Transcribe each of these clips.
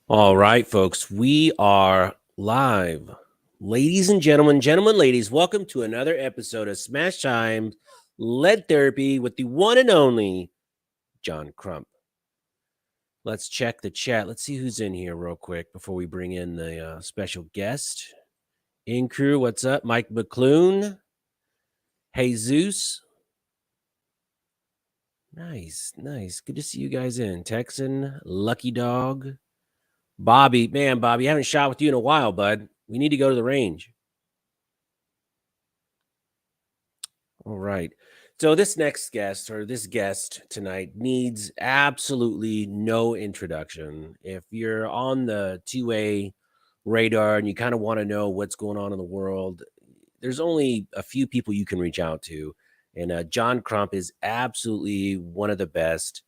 All right, folks, we are live. Ladies and gentlemen, ladies, welcome to another episode of Smash Time Lead Therapy with the one and only John Crump. Let's check the chat. Let's see who's in here real quick before we bring in the special guest. In crew, what's up? Mike McClune, Jesus. Nice. Good to see you guys in. Texan, Lucky Dog. Bobby, man, Bobby, I haven't shot with you in a while, bud. We need to go to the range. All right. So this next guest or this guest tonight needs absolutely no introduction. If you're on the 2A radar and you kind of want to know what's going on in the world, there's only a few people you can reach out to. And John Crump is absolutely one of the best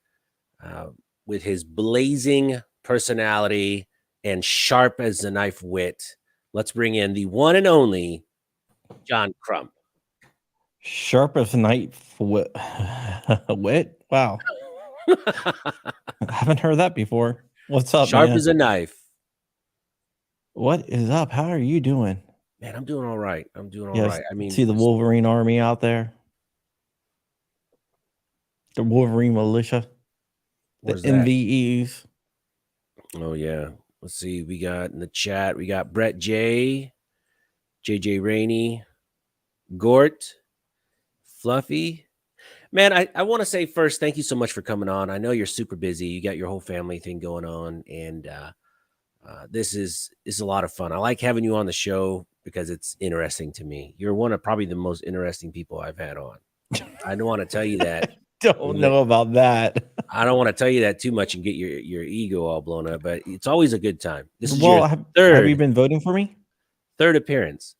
with his blazing personality and sharp as a knife wit. Let's bring in the one and only John Crump. Sharp as a knife wit. Wow. I haven't heard that before. What's up, Sharp man? as a knife. What is up? How are you doing? Man, I'm doing all right. Yes, I mean, see the Wolverine army out there? The Wolverine militia? The where's that? NVEs? Oh, yeah. Let's see. We got in the chat, we got Brett J, JJ Rainey, Gort, Fluffy. Man, I want to say first, thank you so much for coming on. I know you're super busy. You got your whole family thing going on, and this is a lot of fun. I like having you on the show because it's interesting to me. You're one of probably the most interesting people I've had on. I don't want to tell you that. Don't know about that. I don't want to tell you that too much and get your ego all blown up, but it's always a good time. This is Well, your have you been voting for me? third appearance.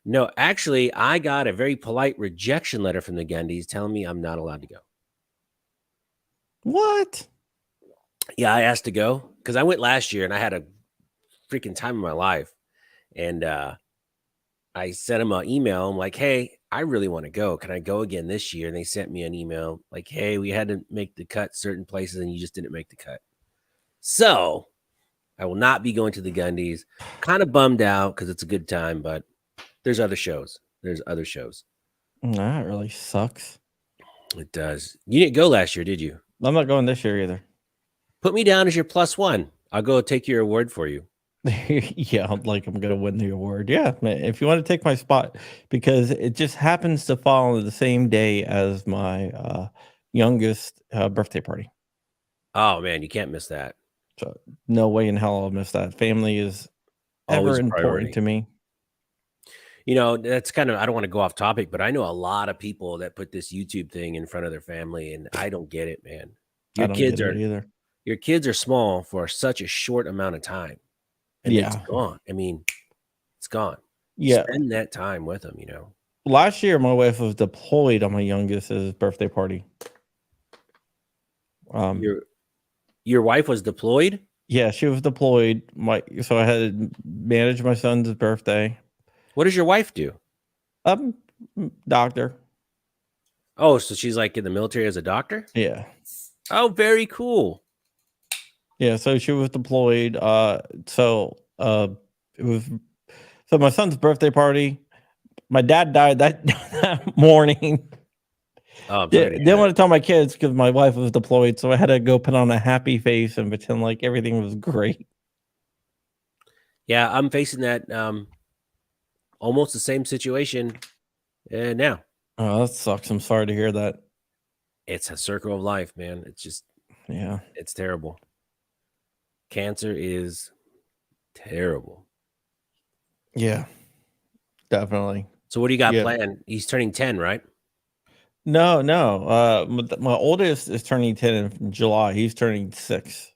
No, actually, I got a very polite rejection letter from the Gandhis telling me I'm not allowed to go. What? Yeah, I asked to go because I went last year and I had a freaking time of my life. And I sent them an email. I'm like, hey, I really want to go. Can I go again this year? And they sent me an email like, hey, we had to make the cut certain places and you just didn't make the cut. So I will not be going to the Gundys. Kind of bummed out because it's a good time, but there's other shows. That really sucks. It does. You didn't go last year, did you? I'm not going this year either. Put me down as your +1. I'll go take your award for you. Yeah, like I'm gonna win the award. Yeah, if you want to take my spot, because it just happens to fall on the same day as my youngest birthday party. Oh man, you can't miss that. So no way in hell I'll miss that. Family is Always ever a important priority to me. You know, that's kind of, I don't want to go off topic, but I know a lot of people that put this YouTube thing in front of their family, and I don't get it, man. I don't get it either. Your kids are small for such a short amount of time, and it's gone. I mean, it's gone. Yeah, spend that time with them. You know. Last year, my wife was deployed on my youngest's birthday party. Your wife was deployed? Yeah, she was deployed. So I had to manage my son's birthday. What does your wife do? Doctor. Oh, so she's like in the military as a doctor? Yeah. Oh, very cool. Yeah, so she was deployed. So my son's birthday party. My dad died that morning. Oh, didn't want to tell my kids because my wife was deployed, so I had to go put on a happy face and pretend like everything was great. Yeah, I'm facing that almost the same situation now. Oh, that sucks. I'm sorry to hear that. It's a circle of life, man. It's just, yeah, it's terrible. Cancer is terrible. Yeah, definitely. So what do you got planned? He's turning 10, right? No. My oldest is turning 10 in July. He's turning 6.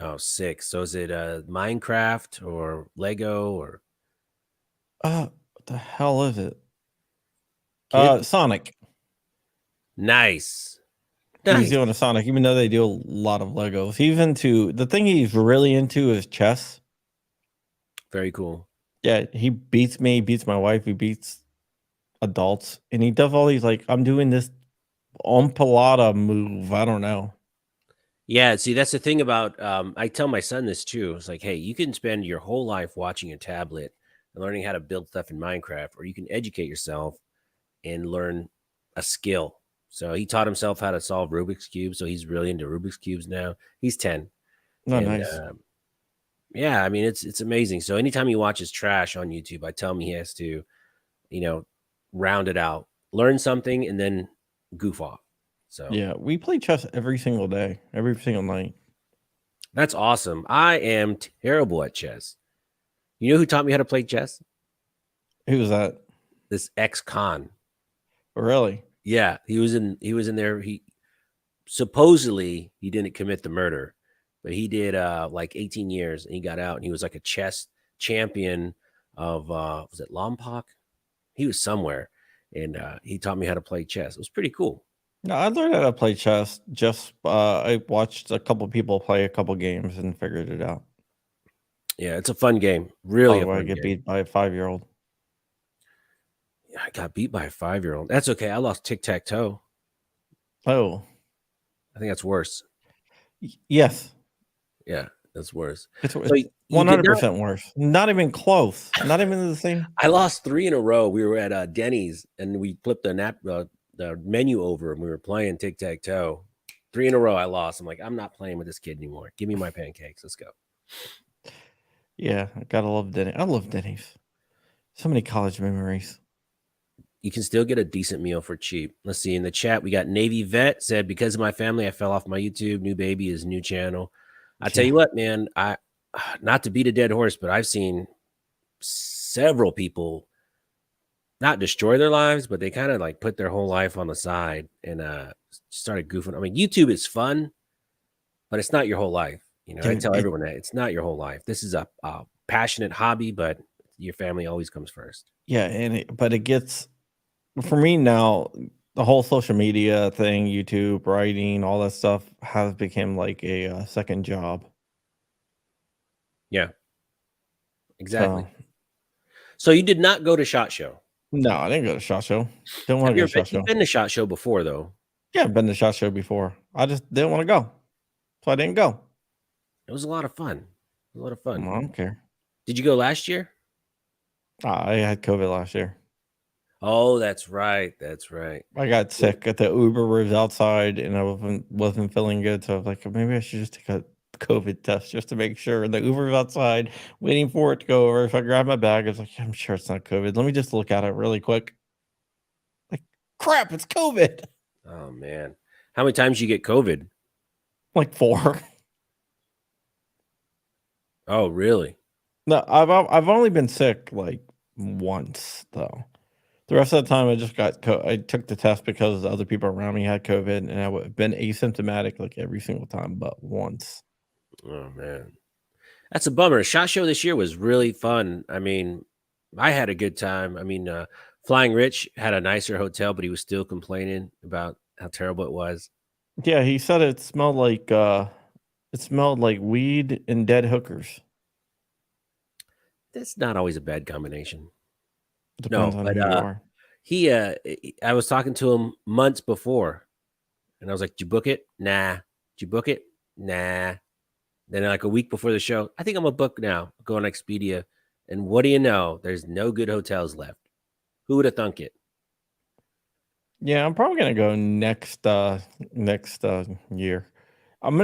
Oh, 6. So is it Minecraft or Lego or? What the hell is it? Sonic. Nice. He's doing a Sonic, even though they do a lot of Legos. He's into, the thing he's really into is chess. Very cool. Yeah, he beats me, beats my wife, he beats adults, and he does all these, like, I'm doing this Ompalata move. I don't know. Yeah, see, that's the thing about I tell my son this too. It's like, hey, you can spend your whole life watching a tablet and learning how to build stuff in Minecraft, or you can educate yourself and learn a skill. So he taught himself how to solve Rubik's cubes. So he's really into Rubik's cubes now. He's 10, Oh, and nice. yeah, I mean it's amazing. So anytime he watches trash on YouTube, I tell him he has to, you know, round it out, learn something, and then goof off. So Yeah, we play chess every single day, every single night. that's awesome. I am terrible at chess. You know who taught me how to play chess? Who was that? This ex-con. Really? Yeah, he was in there. He supposedly he didn't commit the murder, but he did like 18 years and he got out and he was like a chess champion of was it Lompoc? He was somewhere and he taught me how to play chess. It was pretty cool. No, I learned how to play chess. Just I watched a couple people play a couple games and figured it out. Yeah, it's a fun game. Really a Probably why I fun get game. beat by a 5-year-old. Yeah, I got beat by a 5-year-old. That's okay. I lost tic-tac-toe. Oh, I think that's worse. yes. Yeah, that's worse. So It's you did not 100% worse. Not even close. Not even the same. I lost 3 in a row. We were at, Denny's, and we flipped the menu over, and we were playing tic-tac-toe. 3 in a row I lost. I'm like, "I'm not playing with this kid anymore. Give me my pancakes. Let's go." Yeah, I gotta love Denny. I love Denny's. So many college memories. You can still get a decent meal for cheap. Let's see, in the chat, we got Navy Vet said, "Because of my family, I fell off my YouTube. New baby is new channel." I tell Yeah. you what, man, I not to beat a dead horse, but I've seen several people not destroy their lives, but they kind of like put their whole life on the side and started goofing. I mean, YouTube is fun, but it's not your whole life. You know, I Dude, tell everyone that it's not your whole life. This is a passionate hobby, but your family always comes first. yeah, but it gets for me now, the whole social media thing, YouTube, writing, all that stuff has become like a second job. Yeah, exactly. So So you did not go to SHOT Show. no, I didn't go to SHOT Show. Didn't want Have to you go ever to been? SHOT You've Show. been to SHOT Show before, though. Yeah, I've been to SHOT Show before. I just didn't want to go, so I didn't go. It was a lot of fun. It was a lot of fun. I don't care. Did you go last year? I had COVID last year. Oh, that's right. That's right. I got sick at the Uber was outside, and I wasn't feeling good. So I was like, maybe I should just take a COVID test just to make sure. And the Uber was outside, waiting for it to go over. So I grabbed my bag. I was like, I'm sure it's not COVID. Let me just look at it really quick. Like, crap, it's COVID. Oh man, how many times you get COVID? Like 4. Oh, really? No, I've only been sick like once though. The rest of the time, I just I took the test because other people around me had COVID, and I would have been asymptomatic like every single time, but once. Oh man, that's a bummer. SHOT Show this year was really fun. I mean, I had a good time. I mean, Flying Rich had a nicer hotel, but he was still complaining about how terrible it was. Yeah, he said it smelled like weed and dead hookers. That's not always a bad combination. Depends No, on but who you are. I was talking to him months before, and I was like, "Did you book it? Nah. Did you book it? Nah." Then like a week before the show, I think I'm a book now. Go on Expedia, and what do you know? There's no good hotels left. Who would have thunk it? Yeah, I'm probably gonna go next year. I'm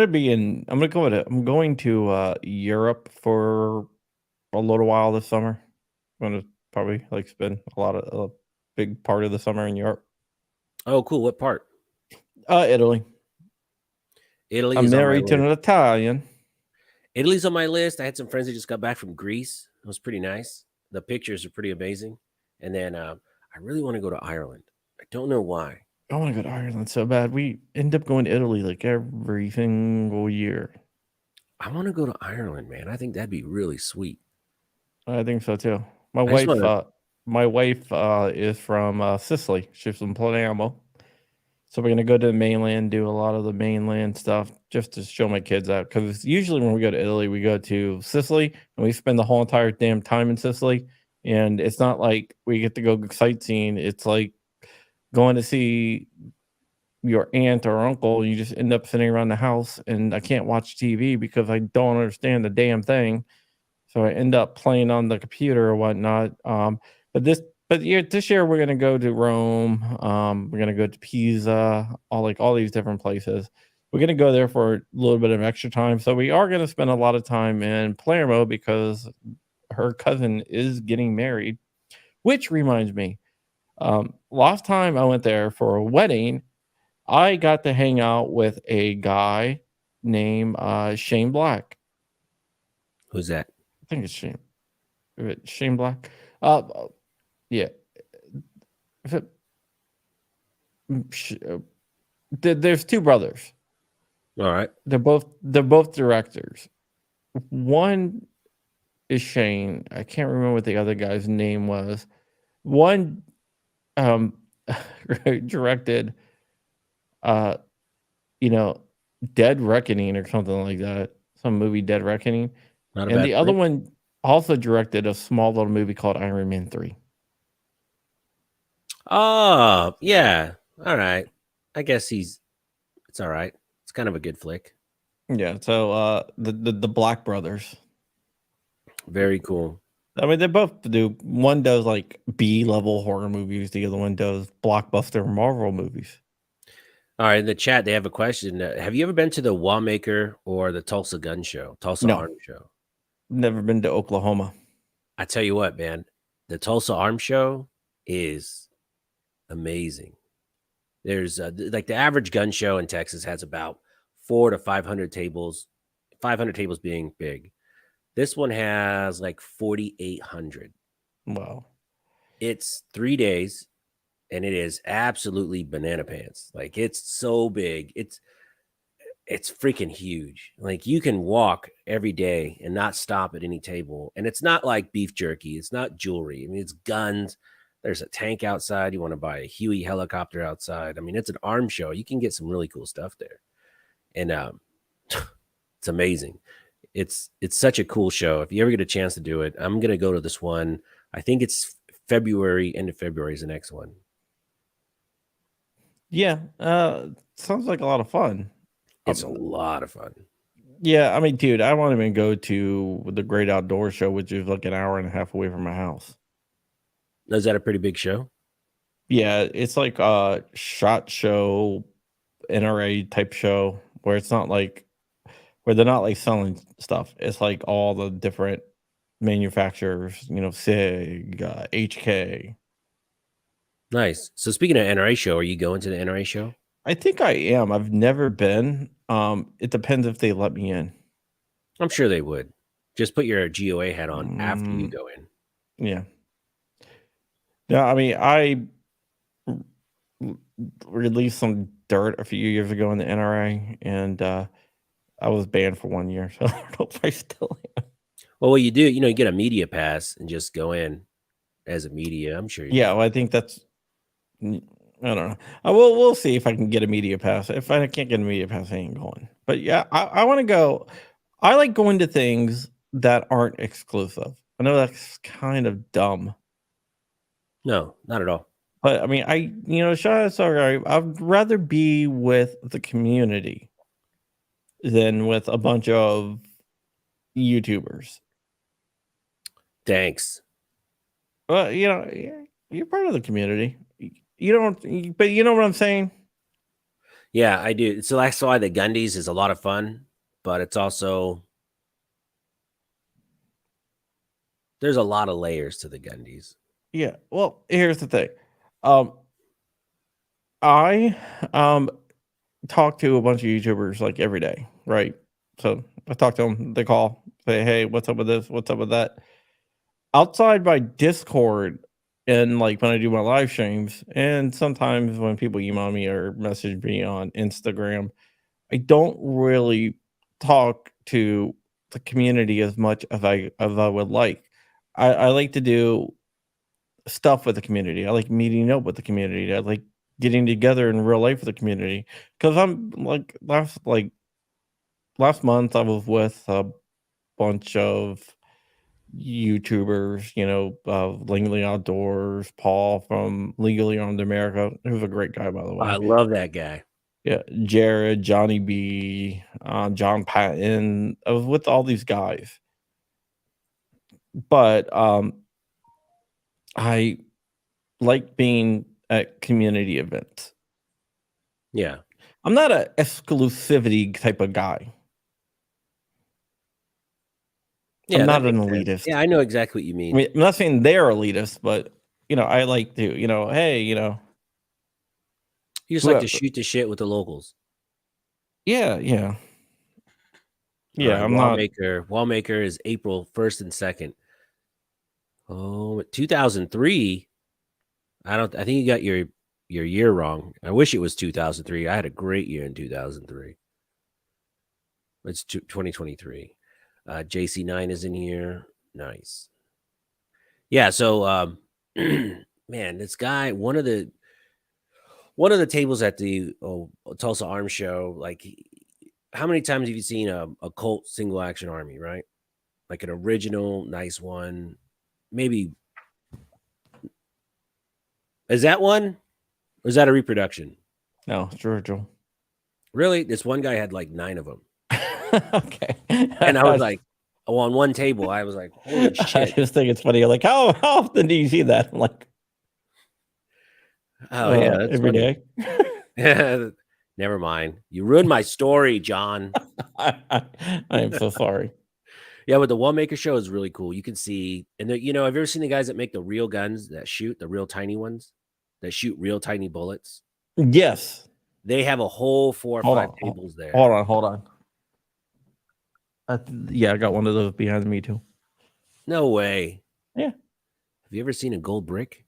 going to Europe for a little while this summer. I'm gonna probably like spend a big part of the summer in Europe. Oh, cool. What part? Italy. Italy I'm is on my married to an list. Italian. Italy's on my list. I had some friends that just got back from Greece. It was pretty nice. The pictures are pretty amazing. And then I really want to go to Ireland. I don't know why. I want to go to Ireland so bad. We end up going to Italy like every single year. I want to go to Ireland, man. I think that'd be really sweet. I think so too. I just want to. My wife is from Sicily. She's from Palermo. So we're gonna go to the mainland, do a lot of the mainland stuff, just to show my kids out. Because usually when we go to Italy, we go to Sicily and we spend the whole entire damn time in Sicily. And it's not like we get to go sightseeing. It's like going to see your aunt or uncle, you just end up sitting around the house, and I can't watch TV because I don't understand the damn thing. So I end up playing on the computer or whatnot. But yeah, this year we're gonna go to Rome. We're gonna go to Pisa, all these different places. We're gonna go there for a little bit of extra time. So we are gonna spend a lot of time in Palermo because her cousin is getting married. Which reminds me, last time I went there for a wedding, I got to hang out with a guy named Shane Black. Who's that? I think it's Shane. Shane Black. Uh, yeah. If it, there's two brothers. All right. They're both directors. One is Shane. I can't remember what the other guy's name was. One um directed uh you know Dead Reckoning or something like that. Some movie Dead Reckoning. Not a And bad the other flick. one also directed a small little movie called Iron Man 3. Oh, yeah. All right. I guess it's all right. It's kind of a good flick. Yeah, so the Black brothers. Very cool. I mean, they both do. One does like B level horror movies. The other one does blockbuster Marvel movies. All right. In the chat, they have a question. Have you ever been to the Wallmaker or the Tulsa Gun Show, Tulsa No, Arms Show? never been to Oklahoma. I tell you what, man, the Tulsa Arms Show is amazing. There's like the average gun show in Texas has about 400 to 500 tables, 500 tables being big. This one has like 4,800. Wow. It's 3 days, and it is absolutely banana pants. Like it's so big. It's freaking huge. Like you can walk every day and not stop at any table. And it's not like beef jerky. It's not jewelry. I mean, it's guns. There's a tank outside. You want to buy a Huey helicopter outside. I mean, it's an arm show. You can get some really cool stuff there. And it's amazing. It's such a cool show. If you ever get a chance to do it, I'm gonna go to this one. I think it's February, end of February is the next one. Yeah, sounds like a lot of fun. It's a lot of fun. Yeah, I mean, dude, I won't even go to the Great Outdoor Show, which is like an hour and a half away from my house. Is that a pretty big show? Yeah, it's like a SHOT Show, NRA type show where it's not like where they're not like selling stuff. It's like all the different manufacturers, SIG, HK. Nice. So speaking of NRA show, are you going to the NRA show? I think I am. I've never been. It depends if they let me in. I'm sure they would. Just put your GOA hat on after you Mm, go in. yeah. No, I mean, I released some dirt a few years ago in the NRA, and I was banned for 1 year, so I don't know if I still am. Well, what you do, you get a media pass and just go in as a media. I'm sure you'd be Yeah, fine. well, I think that's. I don't know. We'll see if I can get a media pass. If I can't get a media pass, I ain't going. But yeah, I want to go. I like going to things that aren't exclusive. I know that's kind of dumb, No, not at all. but I mean, sorry, I'd rather be with the community than with a bunch of YouTubers. Thanks. Well, you're part of the community. You don't, but you know what I'm saying? Yeah, I do. So that's why the Gundies is a lot of fun, but it's also there's a lot of layers to the Gundies. Yeah. Well, here's the thing. Um, I talk to a bunch of YouTubers like every day, right? So I talk to them. They call, say, "Hey, what's up with this? What's up with that?" Outside my Discord, and like when I do my live streams, and sometimes when people email me or message me on Instagram, I don't really talk to the community as much as I would like. I like to do stuff with the community. I like meeting up with the community. I like getting together in real life with the community because I'm last month I was with a bunch of YouTubers, Langley Outdoors, Paul from Legally Armed America, who's a great guy by the I way. love that guy. Yeah, Jared, Johnny B, John Patton. I was with all these guys, but I like being at community events. Yeah. I'm not a exclusivity type of guy. I'm Yeah, that not an makes sense. elitist. Yeah, I know exactly what you I mean. mean, I'm not saying they're elitist, but I like to, hey, You just like to whoever. shoot the shit with the locals. Yeah, yeah, All yeah. right, I'm not. Wallmaker is April 1st and 2nd. Oh, 2003. I think you got your year wrong. I wish it was 2003. I had a great year in 2003. It's 2023. JC9 is in here. Nice. Yeah, so man, this guy, one of the tables at the Tulsa Arms Show, like how many times have you seen a Colt single action army, right? Like an original nice one. Maybe is that one? Or is that a reproduction? No, Virgil. Really? This one guy had like 9 of them. Okay. And I was like, oh, on one table, I was like, holy I shit. just think it's funny. You're like, how often do you see that? I'm like, Oh yeah, that's every funny. day. Never mind. You ruined my story, John. I am so sorry. Yeah, but the Wallmaker show is really cool. You can see, and have you ever seen the guys that make the real guns that shoot the real tiny ones that shoot real tiny bullets? Yes. They have a whole 4 or Hold 5 on. tables there. Hold on. Yeah, I got one of those behind me too. No way. Yeah. Have you ever seen a gold brick?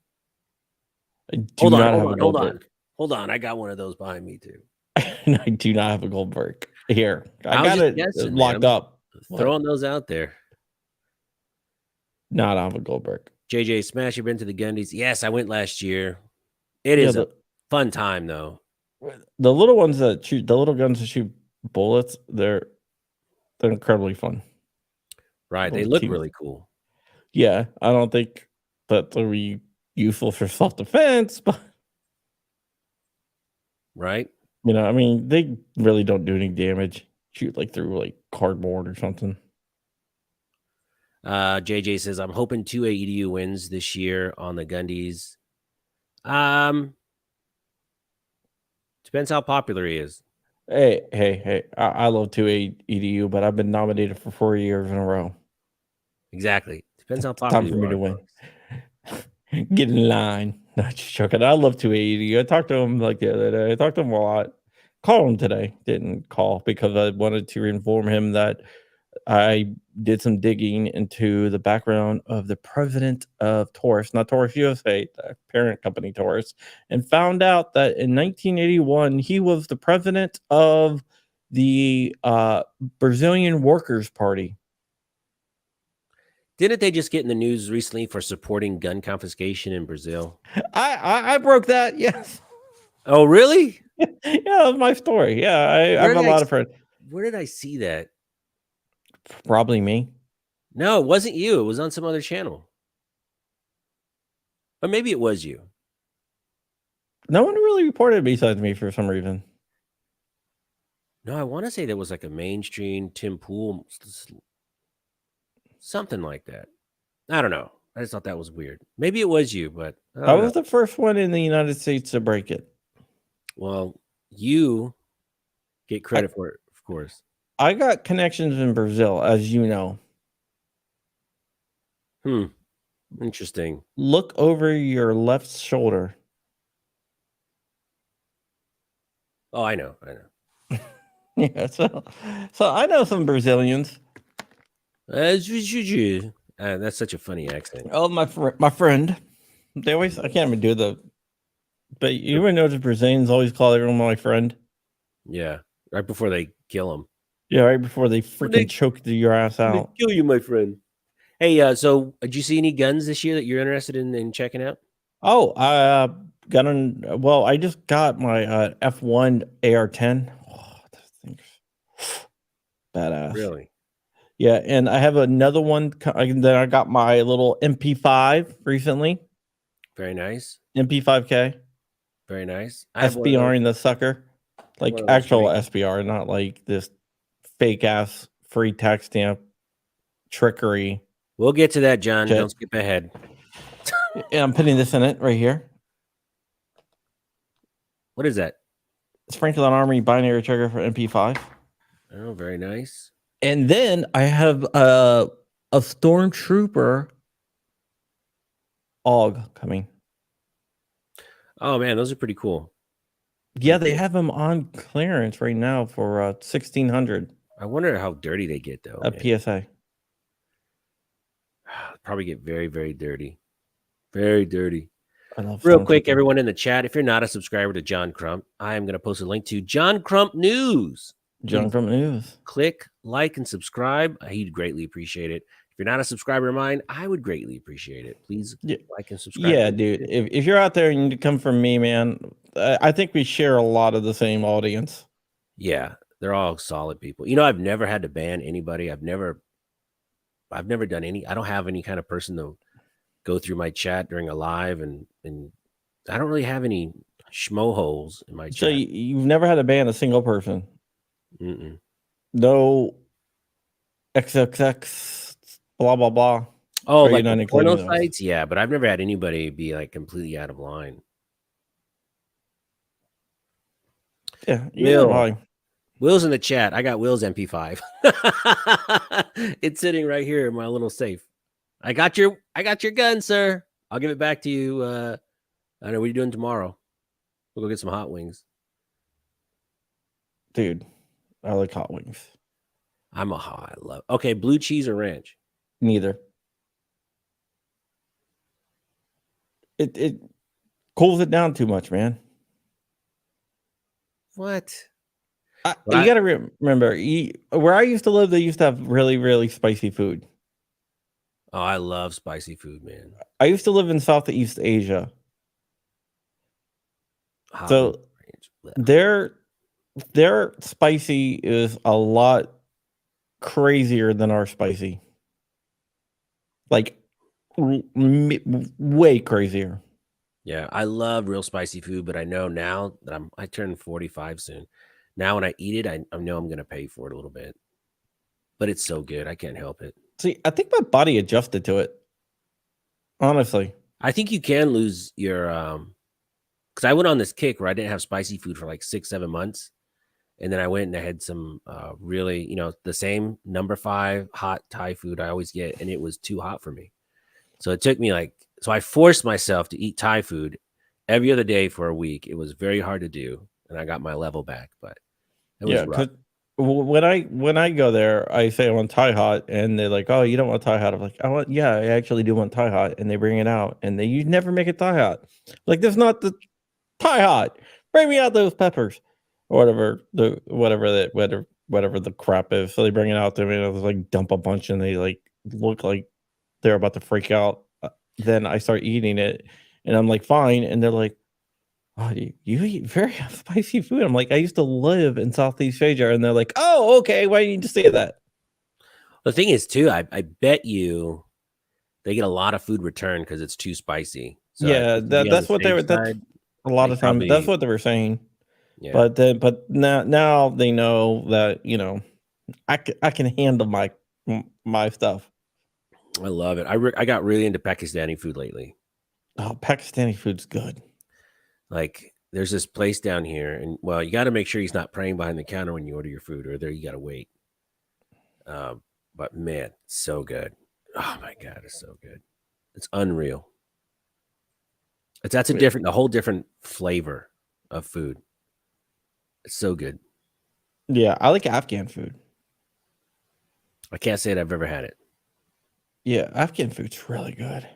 I do not have a gold brick. Hold on. I got one of those behind me too. I do not have a gold brick. Here, I was got just it guessing, locked man. up. Throwing those out there. No, I don't have a gold brick. JJ, Smash, you've been to the Gundies? Yes, I went last year. It is a fun time though. The little ones that shoot, the little guns that shoot bullets, they're incredibly fun. Right, they look really cool. Yeah, I don't think that they'll be useful for self-defense, but right. I mean, they really don't do any damage. Shoot like through like cardboard or something. JJ says, I'm hoping 2A EDU wins this year on the Gundies. Depends how popular he is. Hey. I love 2A EDU, but I've been nominated for 4 years in a row. Exactly. Depends how popular Time for me to win. Get in line. No, just joking. I love 2A EDU. I talked to him like the other day. I talked to him a lot. Called him today. Didn't call because I wanted to inform him that I did some digging into the background of the president of Taurus, not Taurus USA, the parent company Taurus, and found out that in 1981 he was the president of the Brazilian Workers' Party. Didn't they just get in the news recently for supporting gun confiscation in Brazil? I broke that. Yes. Oh, really? Yeah, that was my story. Yeah, I have a lot of friends. Where did I see that? Probably me. No, it wasn't you. It was on some other channel. Or maybe it was you. No one really reported besides me for some reason. No, I want to say that was like a mainstream Tim Pool, something like that. I don't know. I just thought that was weird. Maybe it was you, but I was the first one in the United States to break it. Well, you get credit for it, of course. I got connections in Brazil, as you know. Interesting. Look over your left shoulder. Oh, I know. Yeah, so I know some Brazilians. That's such a funny accent. Oh, my friend. They always, I can't even do the, but you ever notice Brazilians always call everyone my friend? Yeah, right before they kill them. Yeah, right before they freaking choke your ass out. Kill you, my friend. Hey, so did you see any guns this year that you're interested in checking out? Oh, I I just got my F1 AR-10. Oh, that thing's badass. Really? Yeah, and I have another one. Then I got my little MP5 recently. Very nice. MP5K. Very nice. SBRing the sucker. like One of those actual fake. SPR, not like this fake ass free tax stamp trickery We'll get to that, John. Don't shit. skip ahead. And I'm putting this in it right here. What is that? Franklin Armory binary trigger for MP5. Oh, very nice. And then I have a stormtrooper AUG coming. Oh man, those are pretty cool. Yeah, Pretty they cool. have them on clearance right now for 1,600 I wonder how dirty they get though, a man. PSA. Probably get very, very dirty. Very dirty. I love Real quick, stormtrooper. everyone in the chat, if you're not a subscriber to John Crump, I am going to post a link to John Crump News. John Please Crump News. click, like, and subscribe. He'd greatly appreciate it. If you're not a subscriber of mine, I would greatly appreciate it. Please like and subscribe. Yeah, dude. If you're out there and you need to come from me, man, I think we share a lot of the same audience. Yeah, they're all solid people. You know, I've never had to ban anybody. I've never done any. I don't have any kind of person to go through my chat during a live, and I don't really have any schmo holes in my So chat. you've never had to ban a single person. Mm-mm. No XXX blah blah blah. Oh, Are you like not the including porno those? sites? Yeah, but I've never had anybody be like completely out of line. Yeah, either way. Will's in the chat. I got Will's MP5. It's sitting right here in my little safe. I got your gun, sir. I'll give it back to you. I don't know what are you doing tomorrow. We'll go get some hot wings. Dude, I like hot wings. I love. Okay, blue cheese or ranch? Neither. It cools it down too much, man. What? You got to remember, where I used to live, they used to have really, really spicy food. Oh, I love spicy food, man. I used to live in Southeast Asia. Hot So ranch. their spicy is a lot crazier than our spicy. Like way crazier. Yeah, I love real spicy food, but I know now that I turn 45 soon. Now when I eat it, I know I'm going to pay for it a little bit. But it's so good. I can't help it. See, I think my body adjusted to it. Honestly. I think you can lose your cuz I went on this kick where I didn't have spicy food for like 6-7 months. And then I went and I had some really, the same number 5 hot Thai food I always get, and it was too hot for me. So it took me so I forced myself to eat Thai food every other day for a week. It was very hard to do, and I got my level back, but it was rough. When I go there, I say I want Thai hot, and they're like, "Oh, you don't want Thai hot?" I'm like, I actually do want Thai hot," and they bring it out, and you never make it Thai hot. Like, that's not the Thai hot. Bring me out those peppers, or whatever the crap is. So they bring it out to me, and I was like, dump a bunch, and they like look like they're about to freak out. Then I start eating it, and I'm like, fine, and they're like, "Oh, you eat very spicy food." I'm like, "I used to live in Southeast Asia," and they're like, "Oh, okay. Why didn't you say that?" The thing is, too, I bet you they get a lot of food returned because it's too spicy. So Yeah, that's what they were. That's a lot of times. That's what they were saying. Yeah. But now they know that I can handle my stuff. I love it. I got really into Pakistani food lately. Oh, Pakistani food's good. Like, there's this place down here, and you got to make sure he's not praying behind the counter when you order your food, or there you got to wait. But man, so good. Oh my God, it's so good. It's unreal. That's a whole different flavor of food. It's so good. Yeah, I like Afghan food. I can't say that I've ever had it. Yeah, Afghan food's really good.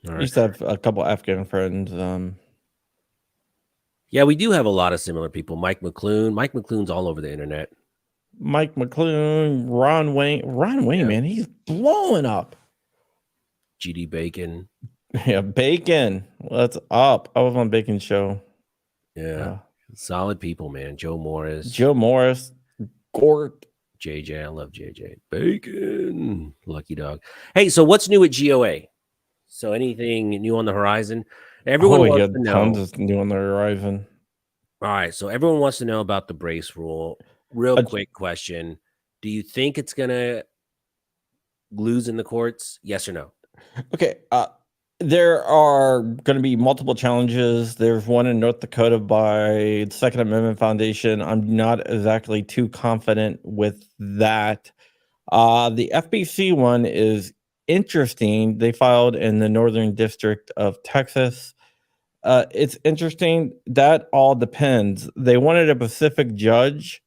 Right. I used to have a couple Afghan friends. Yeah, we do have a lot of similar people. Mike McClune's all over the internet. Mike McClune, Ron Wayne, man, he's blowing up. GD Bacon. Yeah, Bacon. What's up? I was on Bacon's show. Yeah. Solid people, man. Joe Morris, Gort. JJ. I love JJ. Bacon. Lucky dog. Hey, so what's new at GOA? So anything new on the horizon? Everyone wants to know. Tons is new on the horizon. All right. So everyone wants to know about the brace rule. Real Uh, quick question. Do you think it's going to lose in the courts? Yes or no? Okay. There are going to be multiple challenges. There's one in North Dakota by the Second Amendment Foundation. I'm not exactly too confident with that. The FBC one is interesting. They filed in the Northern District of Texas. It's interesting. That all depends. They wanted a Pacific judge,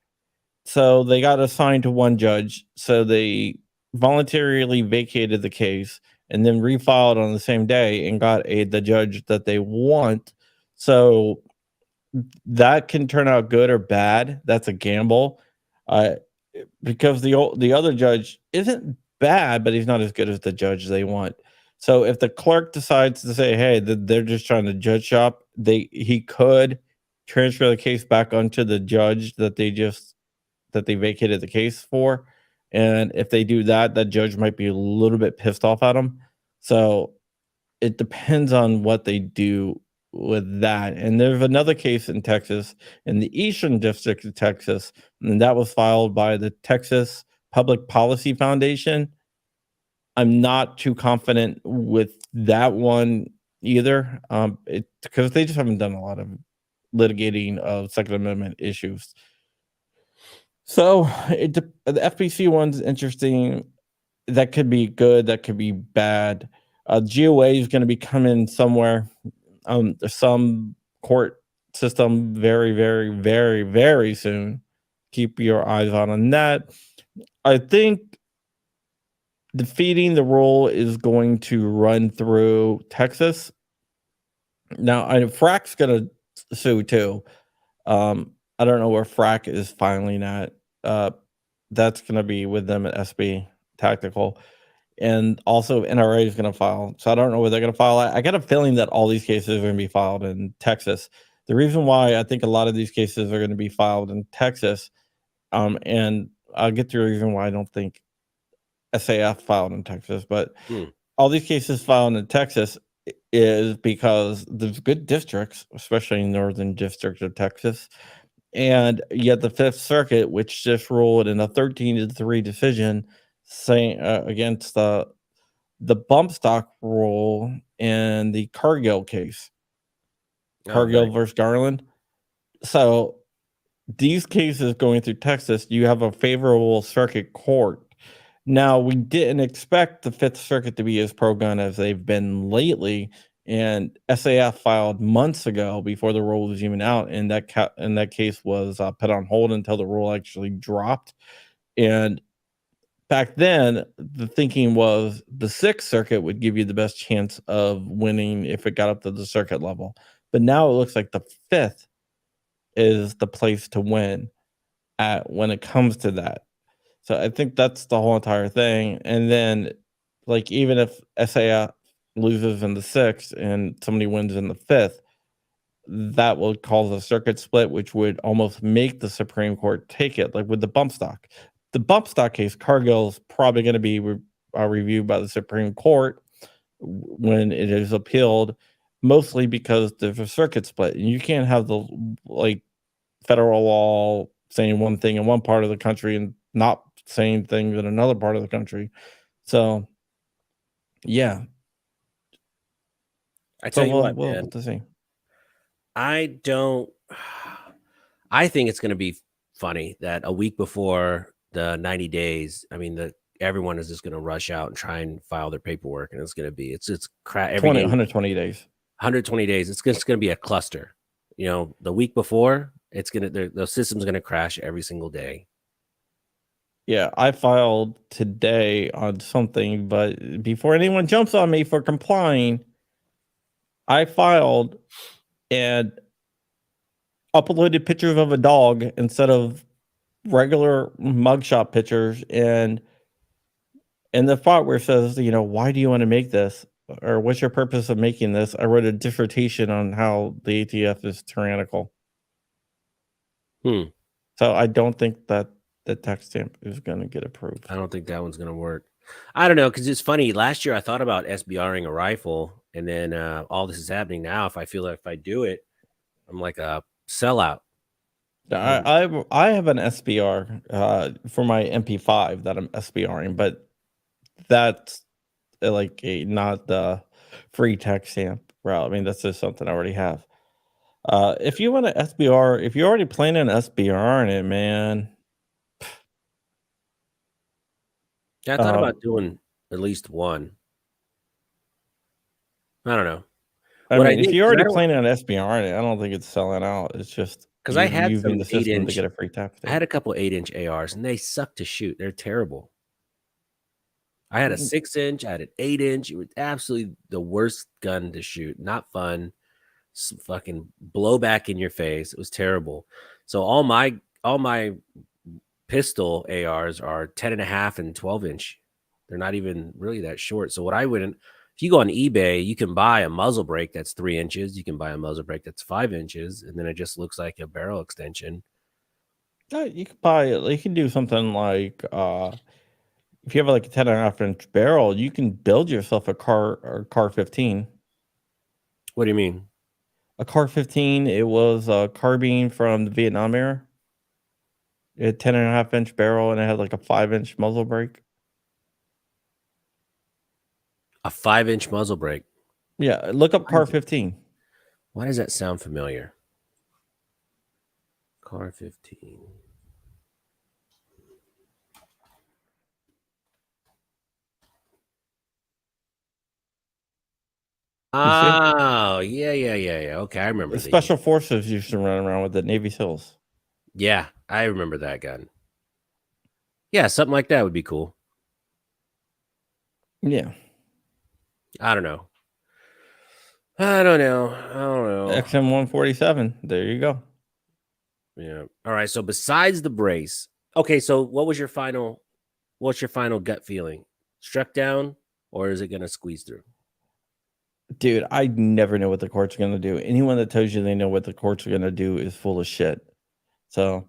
so they got assigned to one judge. So they voluntarily vacated the case and then refiled on the same day and got the judge that they want. So that can turn out good or bad. That's a gamble. Uh, because the other judge isn't bad, but he's not as good as the judge they want. So if the clerk decides to say, "Hey, they're just trying to judge shop," he could transfer the case back onto the judge that they vacated the case for. And if they do that, that judge might be a little bit pissed off at him. So it depends on what they do with that. And there's another case in Texas, in the Eastern District of Texas, and that was filed by the Texas Public Policy Foundation. I'm not too confident with that one either, because they just haven't done a lot of litigating of Second Amendment issues. So the FPC one's interesting. That could be good. That could be bad. GOA is going to be coming somewhere, some court system very, very, very, very soon. Keep your eyes on that. I think defeating the rule is going to run through Texas. Now, I know FRAC's going to sue too. I don't know where FRAC is filing at. That's going to be with them at SB Tactical. And also NRA is going to file. So I don't know where they're going to file. I got a feeling that all these cases are going to be filed in Texas. The reason why I think a lot of these cases are going to be filed in Texas, and I'll get to the reason why I don't think SAF filed in Texas, but all these cases filed in Texas is because there's good districts, especially in Northern District of Texas. And yet the Fifth Circuit, which just ruled in a 13-3 decision, saying against the bump stock rule in the Cargill case, Cargill versus Garland. So these cases going through Texas, you have a favorable circuit court. Now, we didn't expect the Fifth Circuit to be as pro-gun as they've been lately, and SAF filed months ago before the rule was even out, and that case was put on hold until the rule actually dropped. And back then, the thinking was the Sixth Circuit would give you the best chance of winning if it got up to the circuit level. But now it looks like the Fifth is the place to win at when it comes to that. So I think that's the whole entire thing. And then, like, even if SAF loses in the Sixth and somebody wins in the Fifth, that would cause a circuit split, which would almost make the Supreme Court take it, like with the bump stock. The bump stock case, Cargill's probably going to be reviewed by the Supreme Court when it is appealed, mostly because there's a circuit split, and you can't have the federal law saying one thing in one part of the country and not saying things in another part of the country. So, yeah. I tell you what, we'll man, have to see. I think it's going to be funny that a week before the 90 days, I mean, everyone is just going to rush out and try and file their paperwork, and it's going to be every day, 120 days. 120 days. It's going to be a cluster. You know, the week before, the system's going to crash every single day. Yeah, I filed today on something, but before anyone jumps on me for complying, I filed and uploaded pictures of a dog instead of regular mugshot pictures. And in the part where it says, why do you want to make this? Or what's your purpose of making this? I wrote a dissertation on how the ATF is tyrannical. So I don't think that the tax stamp is going to get approved. I don't think that one's going to work. I don't know, because it's funny. Last year, I thought about SBRing a rifle, and then all this is happening now. If I feel like if I do it, I'm like a sellout. I I have an SBR for my MP5 that I'm SBRing, but that's like a not the free tax stamp route. I mean, that's just something I already have. If you want to SBR, if you're already planning on SBRing it, man, Yeah, I thought uh, about doing at least one. I don't know. I What I mean, did if you're because I already don't planning on SBRing it, I don't think it's selling out. It's just because I had using some the eight system to inch. get a free tax I had stamp. a couple 8-inch ARs and they suck to shoot. They're terrible. I had a Mm, 6-inch. I had an 8-inch. It was absolutely the worst gun to shoot. Not fun. Fucking blowback in your face. It was terrible. So all my pistol ARs are 10 and a half and 12-inch. They're not even really that short. So what I wouldn't, if you go on eBay, you can buy a muzzle brake that's 3 inches. You can buy a muzzle brake that's 5 inches, and then it just looks like a barrel extension. You could buy it. You can do something like if you have like a 10.5 inch barrel, you can build yourself a car 15. What do you mean? A car 15. It was a carbine from the Vietnam era. It had 10.5 inch barrel and it had like a 5 inch muzzle brake. A 5-inch muzzle brake. Yeah, look up Why car does it, 15. why does that sound familiar? Car 15. You see? Oh, yeah, yeah, yeah, yeah. Okay, I remember The these. special forces used to run around with the Navy SEALs. Yeah, I remember that gun. Yeah, something like that would be cool. Yeah. I don't know. I don't know. I don't know. XM 147. There you go. Yeah. All right. So besides the brace, okay. So what's your final gut feeling? Struck down, or is it gonna squeeze through? Dude, I never know what the court's gonna do. Anyone that tells you they know what the court's gonna do is full of shit. So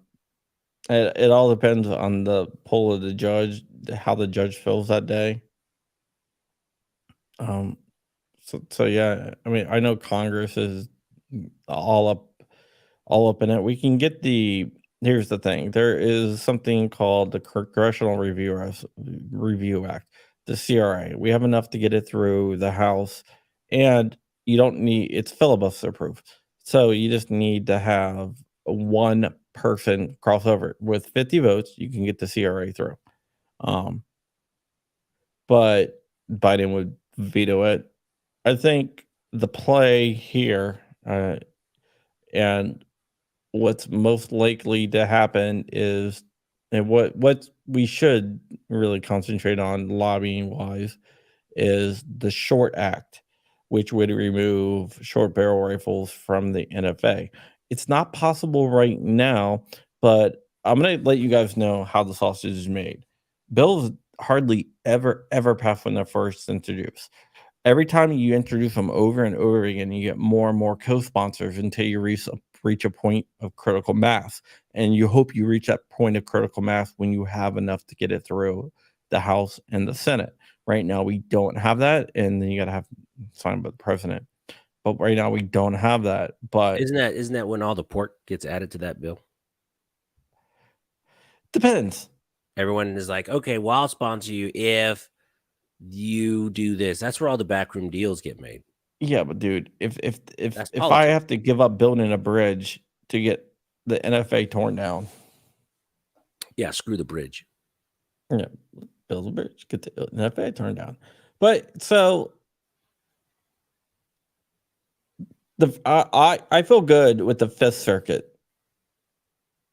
it all depends on the pull of the judge, how the judge feels that day. Um, so yeah, I mean, I know Congress is all up all up in it. We can get the here's the thing. There is something called the Congressional Review Act, the CRA. We have enough to get it through the House, and you don't need it's filibuster proof. So you just need to have one person cross over. With 50 votes, you can get the CRA through. Um, but Biden would veto it. I think the play here, and what's most likely to happen is, and what we should really concentrate on lobbying wise is the short act, which would remove short barrel rifles from the NFA. It's not possible right now, but I'm gonna let you guys know how the sausage is made. Bills hardly ever pass when they're first introduced. Every time you introduce them over and over again, you get more and more co-sponsors until you reach a point of critical mass. And you hope you reach that point of critical mass when you have enough to get it through the House and the Senate. Right now, we don't have that, and then you got to have signed by the president. But right now, we don't have that. But Isn't that when all the pork gets added to that bill? depends. Everyone is like, okay, well, I'll sponsor you if you do this. That's where all the backroom deals get made. Yeah, but dude, That's if I politics. have to give up building a bridge to get the NFA torn down, Yeah, screw the bridge. yeah, build a bridge, get the NFA turned down. But so I feel good with the Fifth Circuit.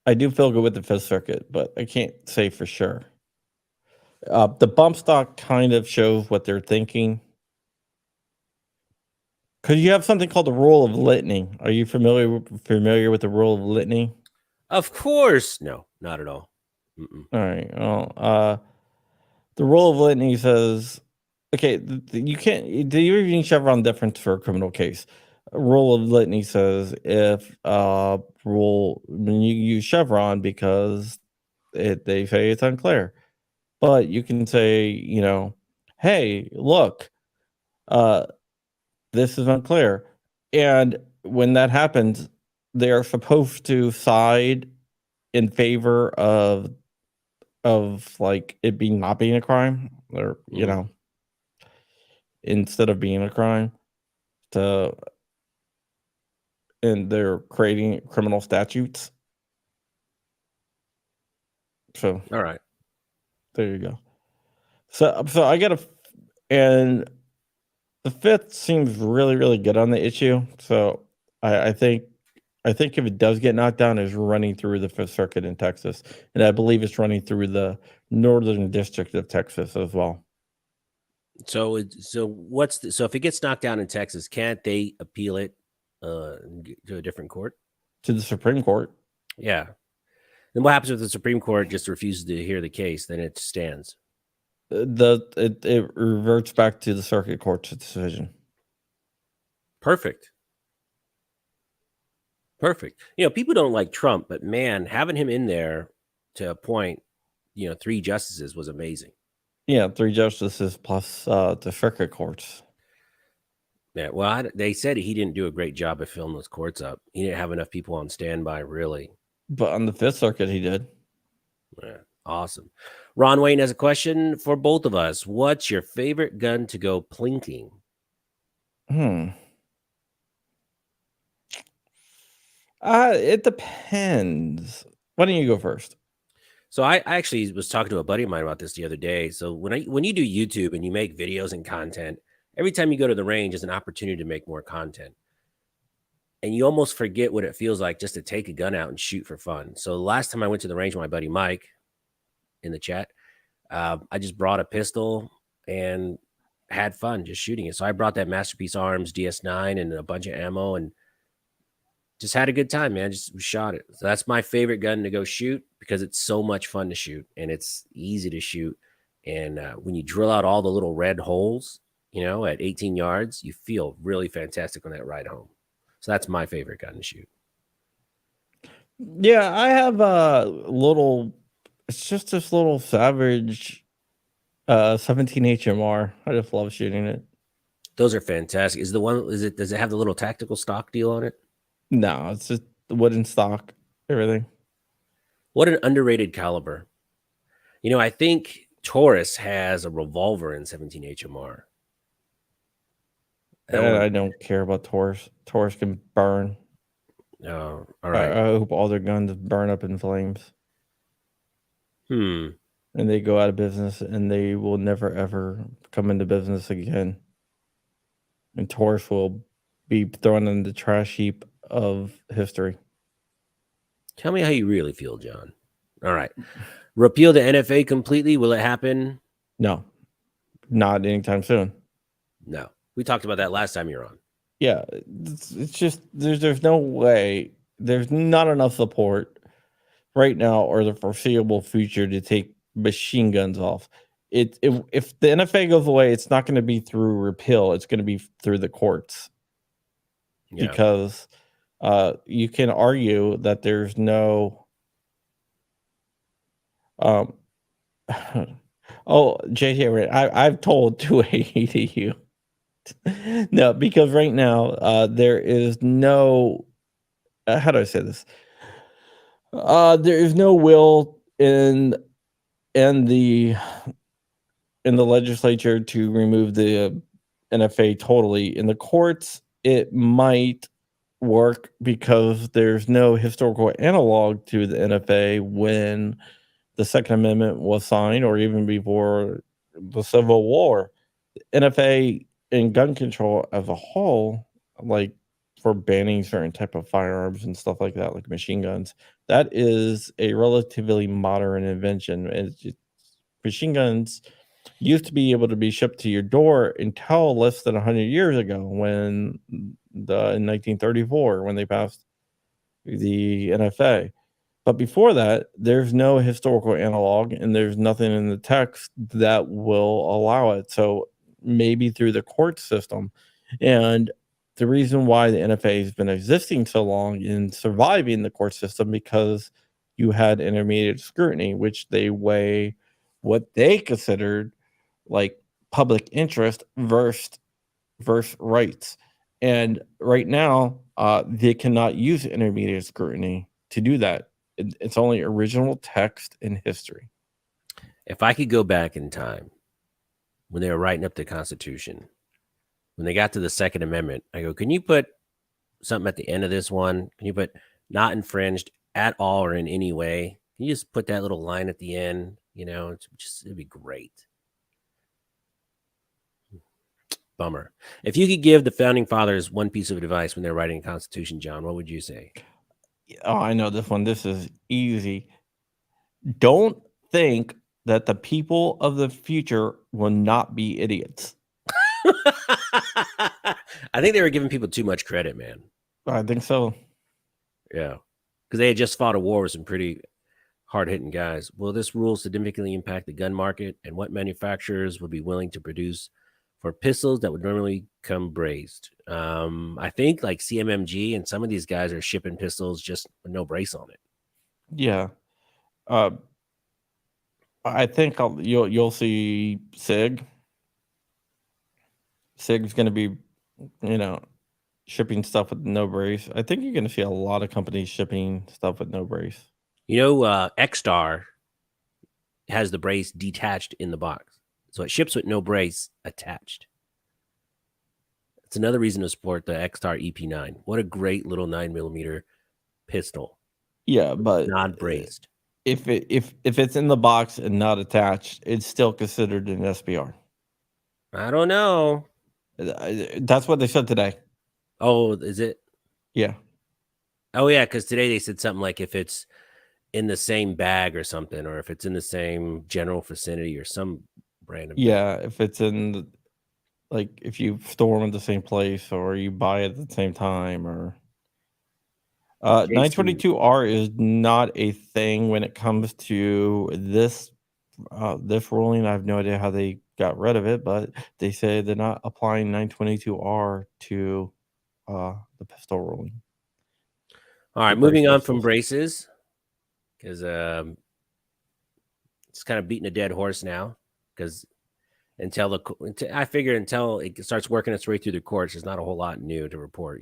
I do feel good with the Fifth Circuit, but I can't say for sure. The bump stock kind of shows what they're thinking because you have something called the rule of litany. Are you familiar with the rule of litany? Of course. No, not at all. Mm-mm. All right. Well, the rule of litany says, okay, you can't do you even Chevron deference for a criminal case. A rule of litany says if rule when you use Chevron because they say it's unclear, but you can say, hey, look, uh, this is unclear, and when that happens, they are supposed to side in favor of like it being not being a crime, or Mhm. instead of being a crime, to and they're creating criminal statutes. So All right. there you go. So I got and the fifth seems really, really good on the issue. So I, I think I think if it does get knocked down, is running through the Fifth Circuit in Texas, and I believe it's running through the Northern District of Texas as well, So if it gets knocked down in Texas, can't they appeal it to a different court? to the Supreme Court. Yeah. Then what happens if the Supreme Court just refuses to hear the case? Then it stands. It reverts back to the circuit court's decision. Perfect. Perfect. People don't like Trump, but man, having him in there to appoint, 3 justices was amazing. Yeah, 3 justices plus the circuit courts. Yeah. Well, they said he didn't do a great job of filling those courts up. He didn't have enough people on standby, really. But on the Fifth Circuit, he did. Yeah. Awesome. Ron Wayne has a question for both of us. What's your favorite gun to go plinking? Hmm. It depends. Why don't you go first? So I actually was talking to a buddy of mine about this the other day. So when you do YouTube and you make videos and content, every time you go to the range is an opportunity to make more content. And you almost forget what it feels like just to take a gun out and shoot for fun. So the last time I went to the range with my buddy Mike in the chat, I just brought a pistol and had fun just shooting it. So I brought that Masterpiece Arms DS9 and a bunch of ammo and just had a good time, man. Just shot it. So that's my favorite gun to go shoot because it's so much fun to shoot and it's easy to shoot. And when you drill out all the little red holes, at 18 yards, you feel really fantastic on that ride home. So that's my favorite gun to shoot. Yeah, I have a little. It's just this little Savage 17 HMR. I just love shooting it. Those are fantastic. Does it have the little tactical stock deal on it? No, it's just the wooden stock, everything. What an underrated caliber. I think Taurus has a revolver in 17 HMR. That And one. I don't care about Taurus. Taurus can burn. Oh, all I right. hope all their guns burn up in flames. Hmm. And they go out of business, and they will never ever come into business again. And Taurus will be thrown in the trash heap of history. Tell me how you really feel, John. All right. Repeal the NFA completely. Will it happen? No, not anytime soon. No. We talked about that last time you were on. Yeah, it's just there's no way. There's not enough support right now or the foreseeable future to take machine guns off. If the NFA goes away, it's not going to be through repeal. It's going to be through the courts, Yeah. because you can argue that there's no um oh, JJ, I've told 280 to you. No, because right now there is no how do I say this? There is no will in the in the legislature to remove the NFA totally. In the courts, it might work because there's no historical analog to the NFA when the Second Amendment was signed, or even before the Civil War. NFA and gun control as a whole, like for banning certain type of firearms and stuff like that, like machine guns, that is a relatively modern invention. Machine guns used to be able to be shipped to your door until less than 100 years ago, when in 1934, when they passed the NFA. But before that, there's no historical analog, and there's nothing in the text that will allow it. So maybe through the court system. And the reason why the NFA has been existing so long and surviving the court system, because you had intermediate scrutiny, which they weigh what they considered like public interest versus rights. And right now, they cannot use intermediate scrutiny to do that. It's only original text in history. If I could go back in time when they were writing up the Constitution, when they got to the Second Amendment, I go, can you put something at the end of this one? Can you put not infringed at all or in any way? Can you just put that little line at the end? It'd be great. Bummer. If you could give the founding fathers one piece of advice when they're writing a constitution, John, what would you say? Oh, I know this one. This is easy. Don't think that the people of the future will not be idiots. I think they were giving people too much credit, man. I think so. Yeah. Because they had just fought a war with some pretty hard-hitting guys. Will this rule significantly impact the gun market, and what manufacturers would be willing to produce for pistols that would normally come braced? I think like CMMG and some of these guys are shipping pistols just with no brace on it. Yeah. I think you'll see SIG. SIG's going to be, shipping stuff with no brace. I think you're going to see a lot of companies shipping stuff with no brace. X-Star has the brace detached in the box. So it ships with no brace attached. It's another reason to support the X-Star EP9. What a great little 9mm pistol. Yeah, but not braced. If it's in the box and not attached, it's still considered an SBR. I don't know. That's what they said today. Oh, is it? Yeah. Oh, yeah, because today they said something like if it's in the same bag or something, or if it's in the same general vicinity or some random thing. Yeah, if it's in, if you store them in the same place or you buy it at the same time or... 922R is not a thing when it comes to this ruling. I have no idea how they got rid of it, but they say they're not applying 922R to the pistol ruling. All right, moving on from braces, because it's kind of beating a dead horse now. Because until it starts working its way through the courts, there's not a whole lot new to report.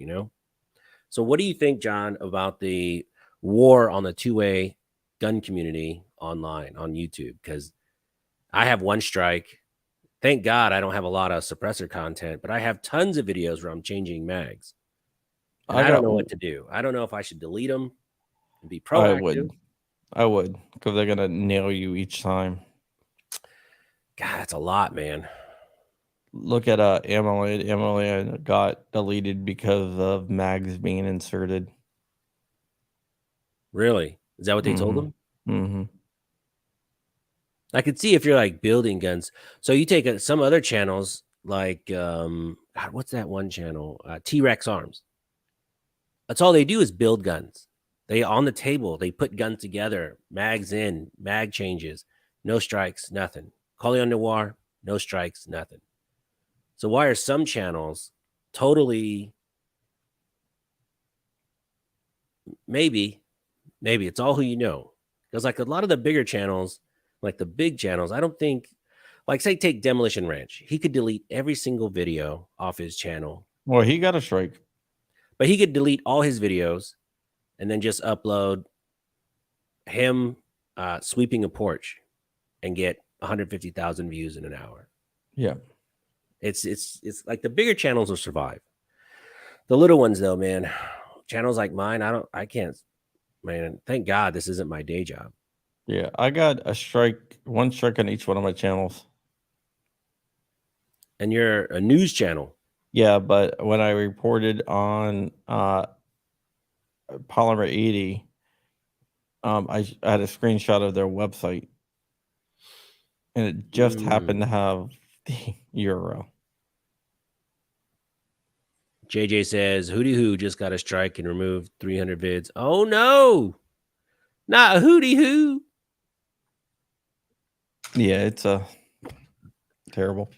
So what do you think, John, about the war on the two-way gun community online on YouTube? Because I have one strike. Thank God I don't have a lot of suppressor content, but I have tons of videos where I'm changing mags. And I don't know what to do. I don't know if I should delete them and be proactive. I would, because they're going to nail you each time. God, that's a lot, man. Look at AMOLED. AMOLED got deleted because of mags being inserted. Really? Is that what they told them? Mm-hmm. I could see if you're like building guns. So you take some other channels like what's that one channel? T-Rex Arms. That's all they do is build guns. They on the table, they put guns together, mags in, mag changes, no strikes, nothing. Collion Noir, no strikes, nothing. So why are some channels totally maybe it's all who you know? Because like a lot of the bigger channels, like the big channels, I don't think, like say take Demolition Ranch. He could delete every single video off his channel. Well, he got a strike. But he could delete all his videos and then just upload him sweeping a porch and get 150,000 views in an hour. Yeah. It's like the bigger channels will survive. The little ones though, man, channels like mine, I can't, man, thank God this isn't my day job. Yeah, I got one strike on each one of my channels. And you're a news channel. Yeah, but when I reported on Polymer 80, I had a screenshot of their website, and it just happened to have the URL. JJ says, Hootie Hoo just got a strike and removed 300 vids. Oh, no. Not a Hootie Hoo. Yeah, it's terrible.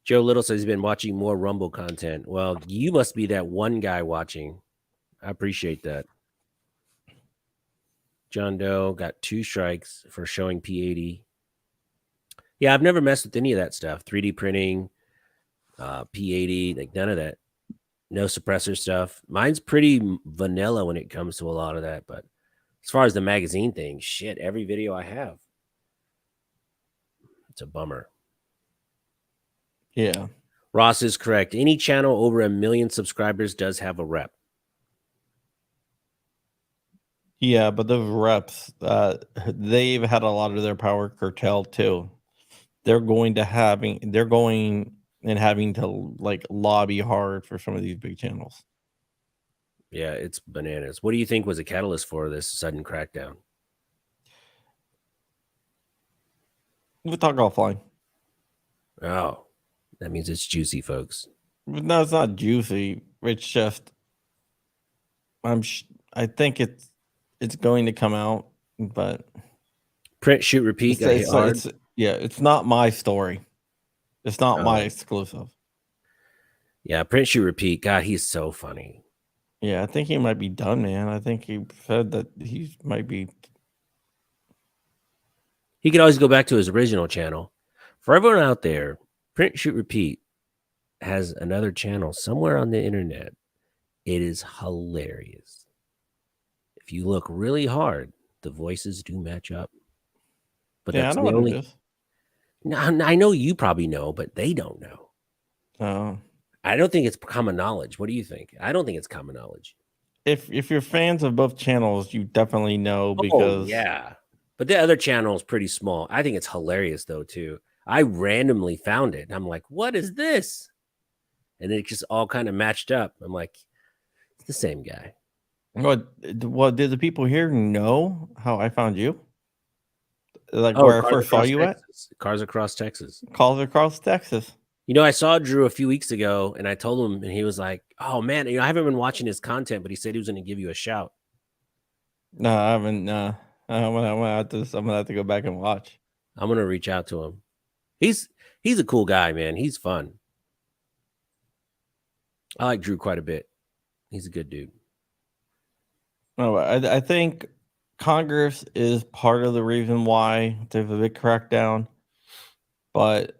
Joe Little says he's been watching more Rumble content. Well, you must be that one guy watching. I appreciate that. John Doe got 2 strikes for showing P80. Yeah, I've never messed with any of that stuff. 3D printing, P80, like none of that. No suppressor stuff. Mine's pretty vanilla when it comes to a lot of that, but as far as the magazine thing, shit, every video I have. It's a bummer. Yeah. Ross is correct. Any channel over 1 million subscribers does have a rep. Yeah, but those reps, they've had a lot of their power curtailed too. They're going and having to like lobby hard for some of these big channels. Yeah, it's bananas. What do you think was a catalyst for this sudden crackdown? We'll talk offline. Oh, that means it's juicy, folks. No, it's not juicy. It's just I think it's going to come out, but Print, shoot, repeat. Got hit hard. It's not my story. It's not my Oh, exclusive. yeah, print, shoot, repeat. God, he's so funny. Yeah, I think he might be done, man. I think he said that he might be. He could always go back to his original channel. For everyone out there, print, shoot, repeat has another channel somewhere on the internet. It is hilarious. If you look really hard, the voices do match up. But Yeah, I that's know the what it only. is. I know you probably know, but they don't know. Uh, I don't think it's common knowledge. What do you think? I don't think it's common knowledge. if you're fans of both channels, you definitely know Oh because yeah, but the other channel is pretty small. I think it's hilarious though too. I randomly found it. And I'm like, what is this? And it just all kind of matched up. I'm like, it's the same guy. what did the people here know how I found you? Like Oh, where I Cars first saw Across you at? Texas. Cars Across Texas. Calls across Texas. You know, I saw Drew a few weeks ago and I told him, and he was like, oh man, I haven't been watching his content, but he said he was going to give you a shout. No, I haven't. I'm gonna have to go back and watch. I'm going to reach out to him. He's a cool guy, man. He's fun. I like Drew quite a bit. He's a good dude. No, I think Congress is part of the reason why there's a big crackdown, but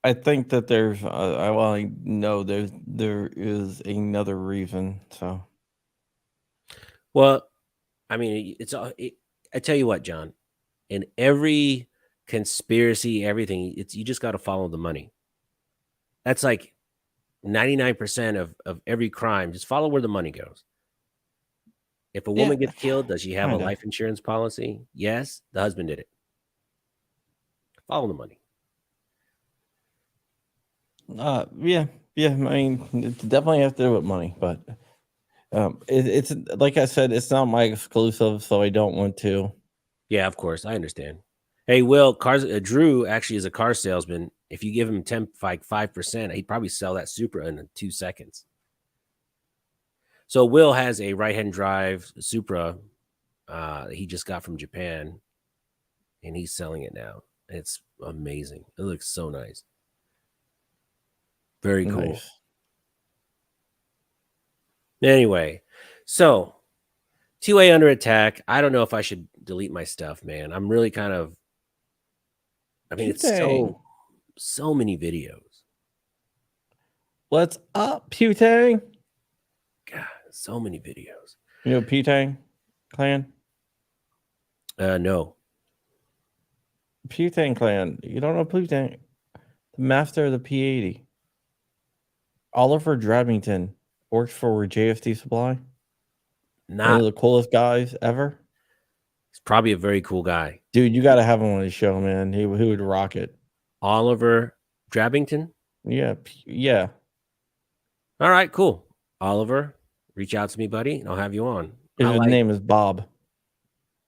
I think that there's I know there is another reason. So Well, I mean, I tell you what, John, in every conspiracy, everything, it's you just got to follow the money. That's like 99% of every crime. Just follow where the money goes. If a yeah, woman gets killed, does she have a kinda. life insurance policy? Yes, the husband did it. Follow the money. Yeah. I mean, it definitely has to do with money, but it's like I said, it's not my exclusive, so I don't want to. Yeah, of course, I understand. Hey, Will, Drew actually is a car salesman. If you give him 5%, he'd probably sell that Supra in 2 seconds. So Will has a right-hand drive Supra he just got from Japan, and he's selling it now. It's amazing. It looks so nice. Very cool. Nice. Anyway, so 2A under attack. I don't know if I should delete my stuff, man. I'm really kind of. I mean, it's so many videos. What's up, Putang? God, so many videos. You know Putang clan? No. Putang clan. You don't know Putang? The master of the P80. Oliver Dravington works for JFD Supply. One Not. of the coolest guys ever. He's probably a very cool guy. Dude, you got to have him on the show, man. He would rock it. Oliver Drabington? Yeah. Yeah. All right, cool. Oliver, reach out to me, buddy, and I'll have you on. His name is Bob.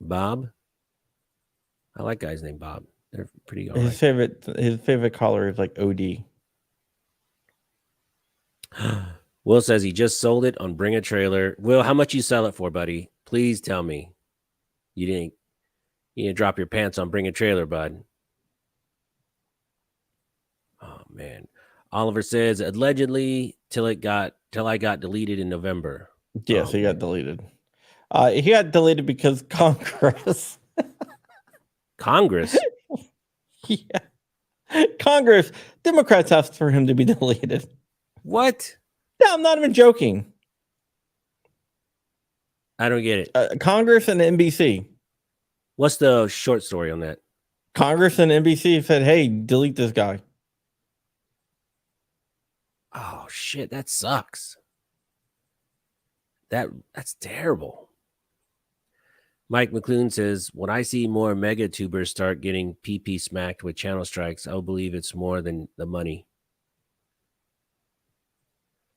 Bob? I like guys named Bob. They're pretty all his right. favorite color is like OD. Will says he just sold it on Bring a Trailer. Will, how much you sell it for, buddy? Please tell me. You didn't drop your pants on Bring a Trailer, bud. Oh man. Oliver says allegedly till I got deleted in November. Yes, he got deleted. He got deleted because Congress. Congress? Yeah. Congress, Democrats asked for him to be deleted. What? No, I'm not even joking. I don't get it. Congress and NBC. What's the short story on that? Congress and NBC said, "Hey, delete this guy." Oh shit, that sucks. That's terrible. Mike McClune says, when I see more mega tubers start getting PP smacked with channel strikes, I'll believe it's more than the money.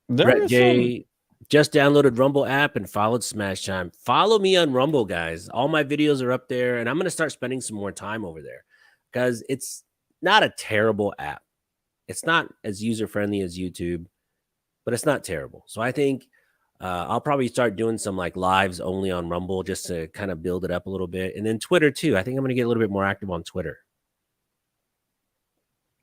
There Brett is some. J just downloaded Rumble app and followed Smash Time. Follow me on Rumble, guys. All my videos are up there, and I'm going to start spending some more time over there because it's not a terrible app. It's not as user friendly as YouTube, but it's not terrible. So I think I'll probably start doing some like lives only on Rumble just to kind of build it up a little bit. And then Twitter too. I think I'm going to get a little bit more active on Twitter.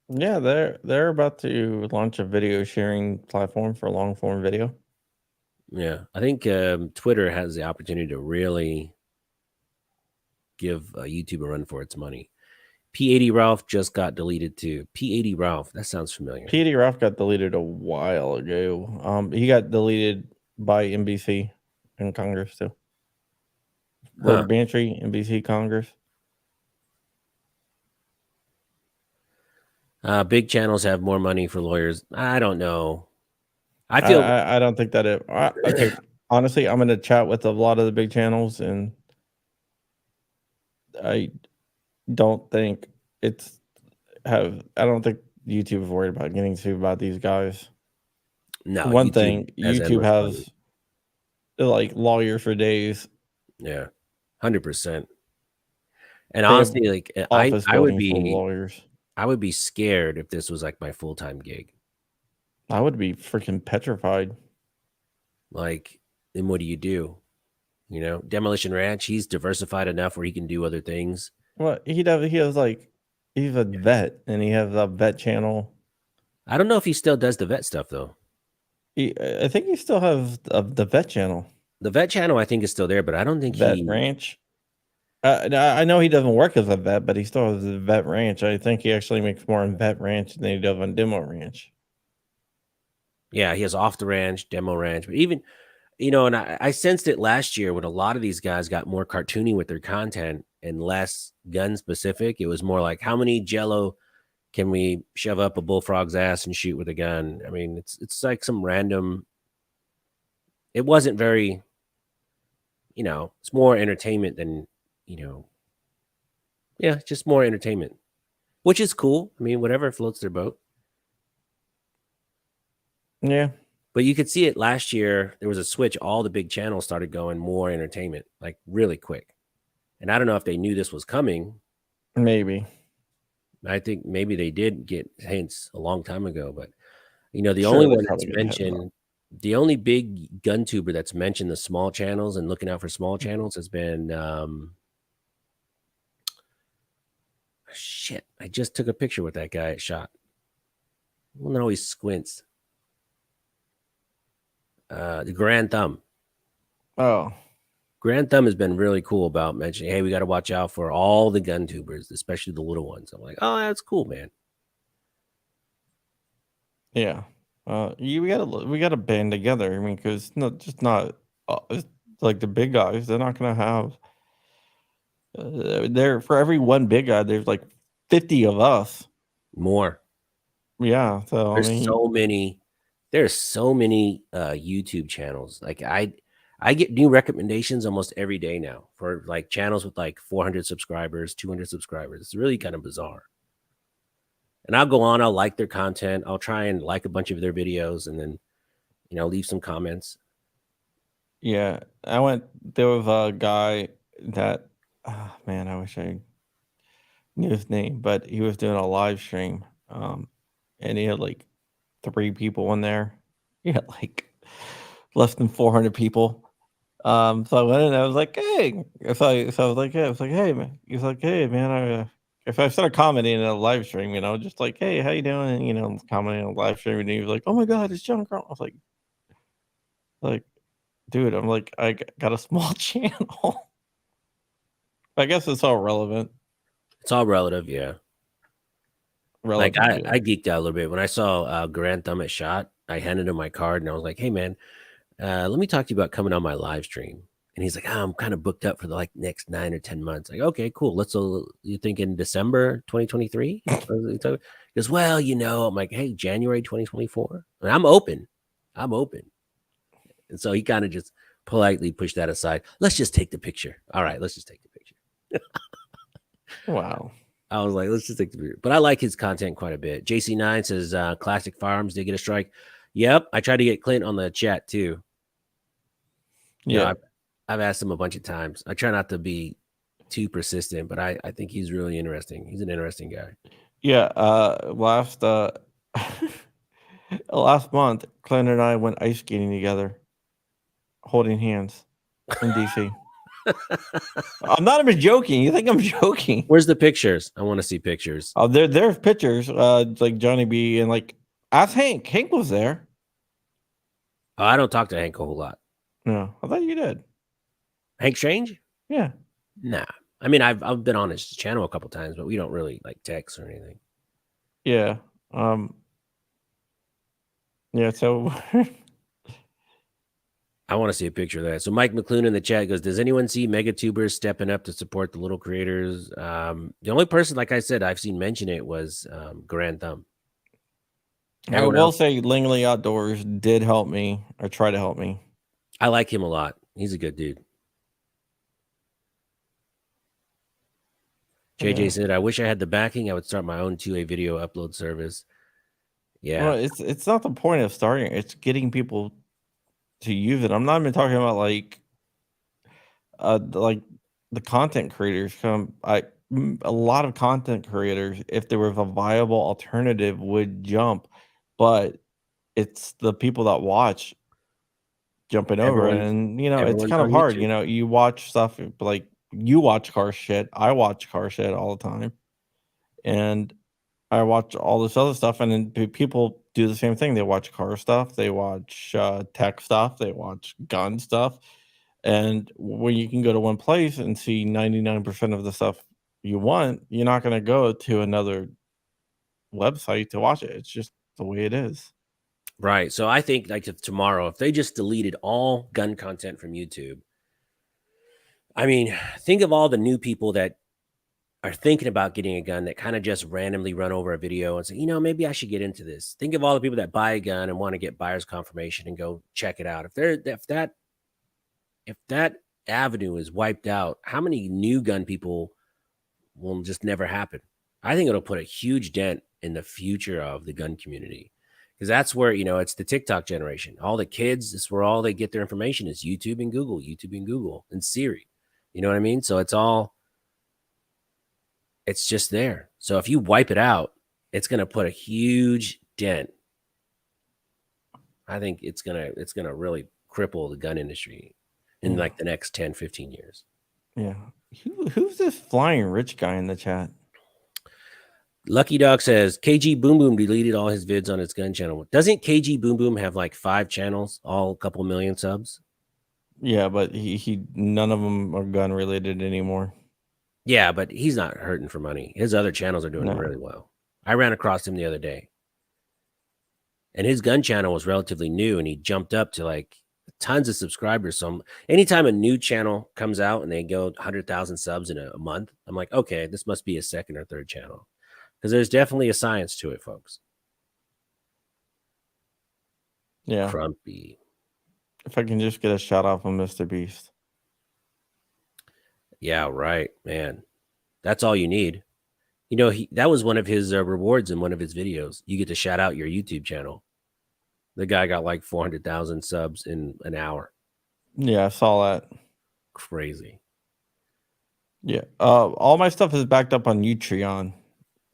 Yeah, they're about to launch a video sharing platform for long form video. Yeah. I think Twitter has the opportunity to really give YouTube a run for its money. P80 Ralph just got deleted too. P80 Ralph, that sounds familiar. PD Ralph got deleted a while ago. He got deleted by NBC and Congress too. Word Bantry, NBC, Congress. Big channels have more money for lawyers. I don't know. I don't think that it. Okay, honestly, I'm gonna chat with a lot of the big channels, and I don't think it's have. I don't think YouTube is worried about getting sued by these guys. No, One thing, YouTube endless money. has like lawyers for days. Yeah, 100%. And They have honestly, like office I would buildings full of be lawyers. scared if this was like my full-time gig. I would be freaking petrified. Like, then what do? You know, Demolition Ranch, he's diversified enough where he can do other things. Well, he does. He has like he's a vet, and he has a vet channel. I don't know if he still does the vet stuff though. I think he still has the vet channel. The vet channel I think is still there, but I don't think Vet he Ranch. I know he doesn't work as a vet, but he still has a vet ranch. I think he actually makes more on vet ranch than he does on demo ranch. Yeah, he has off the ranch, demo ranch, but even you know, and I sensed it last year when a lot of these guys got more cartoony with their content and less gun specific. It was more like how many Jello can we shove up a bullfrog's ass and shoot with a gun? I mean, it's like some random. It wasn't very, you know, it's more entertainment than, you know, yeah, just more entertainment, which is cool. I mean, whatever floats their boat. Yeah, But you could see it last year. There was a switch. All the big channels started going more entertainment, like really quick. And I don't know if they knew this was coming. maybe. I think maybe they did get hints a long time ago, but you know, the Sure, only they one that's probably get heads up. mentioned, the only big gun tuber that's mentioned the small channels and looking out for small channels has been shit. I just took a picture with that guy at shot. One that always squints. The Grand Thumb. Oh, Grand Thumb has been really cool about mentioning, hey, we got to watch out for all the gun tubers, especially the little ones. I'm like, oh, that's cool, man. yeah. We gotta band together. I mean, because not it's like the big guys. They're not gonna have. There for every one big guy, there's like 50 of us. More. Yeah, so I There's mean, so many. There's so many YouTube channels. Like I get new recommendations almost every day now for like channels with like 400 subscribers, 200 subscribers. It's really kind of bizarre. And I'll go on, I'll like their content. I'll try and like a bunch of their videos and then, you know, leave some comments. yeah, I went. There was a guy that, man, I wish I knew his name, but he was doing a live stream, and he had like 3 people in there. He had like less than 400 people. So I went in and I was like, "Hey," so I was like, "Yeah," I was like, "Hey, man." He's like, "Hey, man." If I started commenting in a live stream, you know, just like, "Hey, how you doing?" You know, commenting on a live stream, and he was like, "Oh my god, it's John Crump." I was like, dude, I'm like, got a small channel. I guess it's all relevant. It's all relative, yeah. Like, relative I to. I geeked out a little bit when I saw, Grand Thumb at SHOT. I handed him my card, and I was like, "Hey, man, let me talk to you about coming on my live stream." And he's like, "Oh, I'm kinda booked up for the, like, next 9 or 10 months." Like, "Okay, cool. Let's you thinking December 2023?" He goes, "Well, you know." I'm like, "Hey, January 2024?" And I'm open. I'm open. And so he kinda just politely pushed that aside. "Let's just take the picture." "All right, let's just take the picture." Wow. I was like, "Let's just take the picture." But I like his content quite a bit. JC9 says, "Classic Firearms did get a strike." Yep, I tried to get Clint on the chat too. You know, Yeah. I've asked him a bunch of times. I try not to be too persistent, but I think he's really interesting. He's an interesting guy. Yeah. Last month, Clint and I went ice skating together, holding hands in DC. I'm not even joking. You think I'm joking? Where's the pictures? I want to see pictures. Oh, there's pictures, like Johnny B and like ask Hank. Hank was there. Oh, I don't talk to Hank a whole lot. No, I thought you did. Hank Strange? Yeah. Nah. I mean, I've been on his channel a couple times, but we don't really like text or anything. Yeah. Um, yeah, so I want to see a picture of that. So Mike McClune in the chat goes, "Does anyone see megatubers stepping up to support the little creators?" The only person, like I said, I've seen mention it was Grand Thumb. I Everyone will else, say Langley Outdoors did help me or try to help me. I like him a lot. He's a good dude. JJ Yeah. said, "I wish I had the backing. I would start my own 2A video upload service." Well, Yeah, it's not the point of starting, it's getting people to use it. I'm not even talking about like the content creators a lot of content creators, if there was a viable alternative, would jump, but it's the people that watch jumping over, everyone's and it's everyone's kind of on hard. YouTube. You watch stuff like you watch car shit. I watch car shit all the time, and I watch all this other stuff, and then people do the same thing. They watch car stuff, they watch tech stuff, they watch gun stuff, and when you can go to one place and see 99% of the stuff you want, you're not going to go to another website to watch it. It's just the way it is. Right. So I think like if tomorrow, if they just deleted all gun content from YouTube, I mean, think of all the new people that are thinking about getting a gun that kind of just randomly run over a video and say, maybe I should get into this. Think of all the people that buy a gun and want to get buyer's confirmation and go check it out. If that avenue is wiped out, how many new gun people will just never happen? I think it'll put a huge dent in the future of the gun community. Because that's where, it's the TikTok generation. All the kids, this is where all they get their information is YouTube and Google and Siri. You know what I mean? So it's just there. So if you wipe it out, it's going to put a huge dent. I think it's going to really cripple the gun industry in Yeah. like the next 10, 15 years. Yeah. Who's this flying rich guy in the chat? Lucky Dog says KG Boom Boom deleted all his vids on his gun channel. Doesn't KG Boom Boom have like 5 channels, all a couple million subs? Yeah, but he none of them are gun related anymore. Yeah, but he's not hurting for money. His other channels are doing No. really well. I ran across him the other day. And his gun channel was relatively new and he jumped up to like tons of subscribers. So anytime a new channel comes out and they go 100,000 subs in a month, I'm like, okay, this must be a second or third channel. Because there's definitely a science to it, folks. Yeah. Crumpy. If I can just get a shout out from Mr. Beast. Yeah, right, man. That's all you need. That was one of his rewards in one of his videos. You get to shout out your YouTube channel. The guy got like 400,000 subs in an hour. Yeah, I saw that. Crazy. Yeah. All my stuff is backed up on Utreon,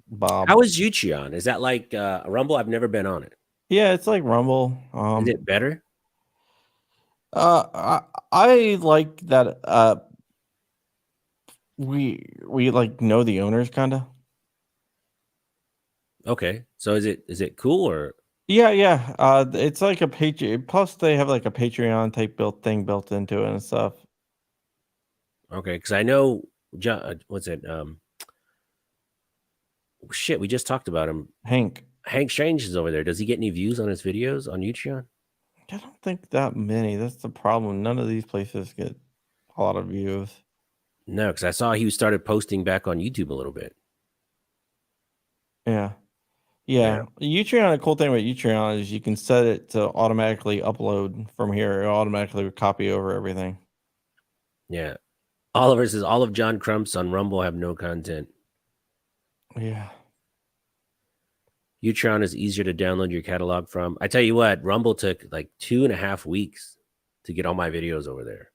Bob. How is Utreon? Is that like a Rumble? I've never been on it. Yeah, it's like Rumble. Is it better? I like that. We like know the owners kind of. Okay. So is it cool or Yeah, yeah. It's like a Patreon. Plus, they have like a Patreon type built into it and stuff. okay? Because I know what's it? Shit, we just talked about him. Hank. Hank Strange is over there. Does he get any views on his videos on YouTube? I don't think that many. That's the problem. None of these places get a lot of views. No, because I saw he started posting back on YouTube a little bit. Yeah. Yeah. Yeah. Utreon, the cool thing about Utreon is you can set it to automatically upload from here. It'll automatically copy over everything. Yeah. Oliver says all of John Crump's on Rumble have no content. Yeah. Utron is easier to download your catalog from. I tell you what, Rumble took like 2.5 weeks to get all my videos over there.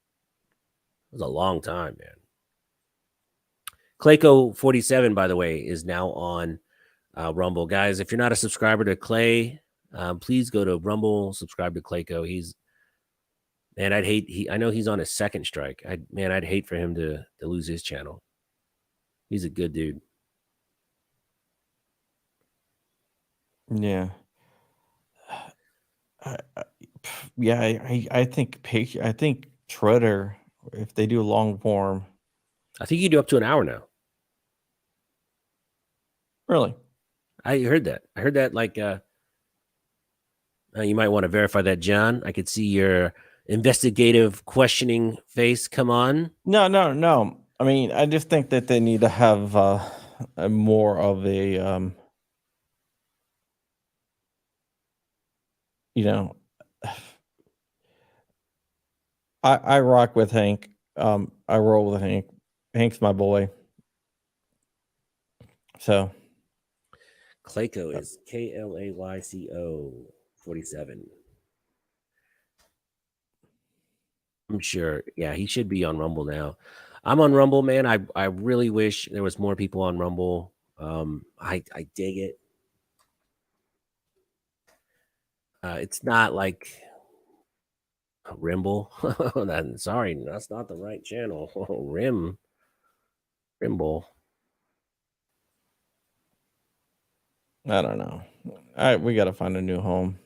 It was a long time, man. Clayco47, by the way, is now on Rumble. Guys, if you're not a subscriber to Clay, please go to Rumble, subscribe to Clayco. I know he's on his second strike. I'd hate for him to lose his channel. He's a good dude. Yeah. I think Twitter, if they do long form. I think you do up to an hour now. Really? I heard that. Like you might want to verify that, John. I could see your investigative questioning face come on. No. I mean, I just think that they need to have a more of a you know, I rock with Hank. I roll with Hank. Hank's my boy. So Clayco is Klayco 47. I'm sure. Yeah, he should be on Rumble now. I'm on Rumble, man. I really wish there was more people on Rumble. I dig it. It's not like Rimble. Sorry, that's not the right channel. Rimble. I don't know. We got to find a new home.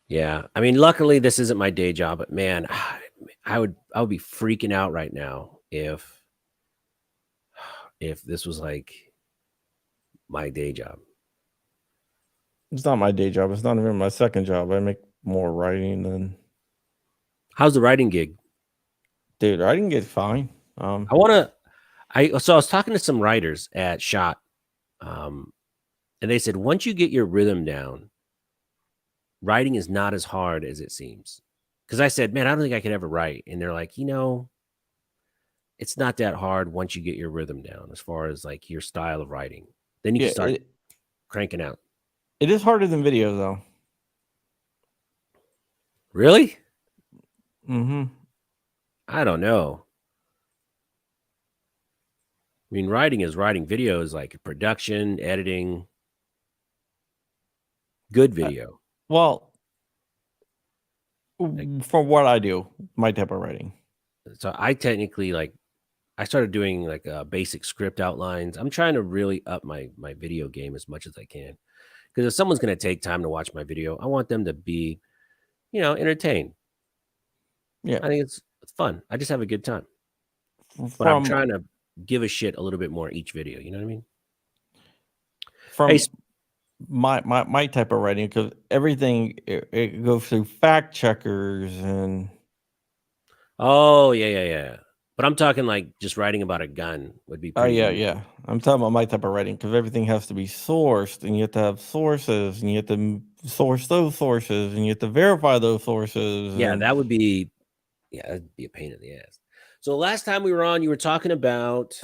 Yeah, I mean, luckily this isn't my day job, but man, I would be freaking out right now if this was like my day job. It's not my day job. It's not even my second job. I make more writing than. How's the writing gig? Dude, writing gets fine. I was talking to some writers at Shot, and they said once you get your rhythm down, writing is not as hard as it seems. Because I said, man, I don't think I could ever write, and they're like, it's not that hard once you get your rhythm down, as far as like your style of writing. Then you can start cranking out. It is harder than video, though. Really? Mm-hmm. I don't know. I mean, writing is writing. Video is like production, editing, good video. Well, for what I do, my type of writing. So I technically I started doing like basic script outlines. I'm trying to really up my video game as much as I can. Because if someone's going to take time to watch my video, I want them to be, entertained. Yeah. I think it's fun. I just have a good time. But I'm trying to give a shit a little bit more each video. You know what I mean? From my type of writing, because everything it goes through fact checkers and. Oh yeah. But I'm talking like just writing about a gun would be pretty easy. Yeah. I'm talking about my type of writing, because everything has to be sourced, and you have to have sources, and you have to source those sources, and you have to verify those sources. Yeah, that'd be a pain in the ass. So last time we were on, you were talking about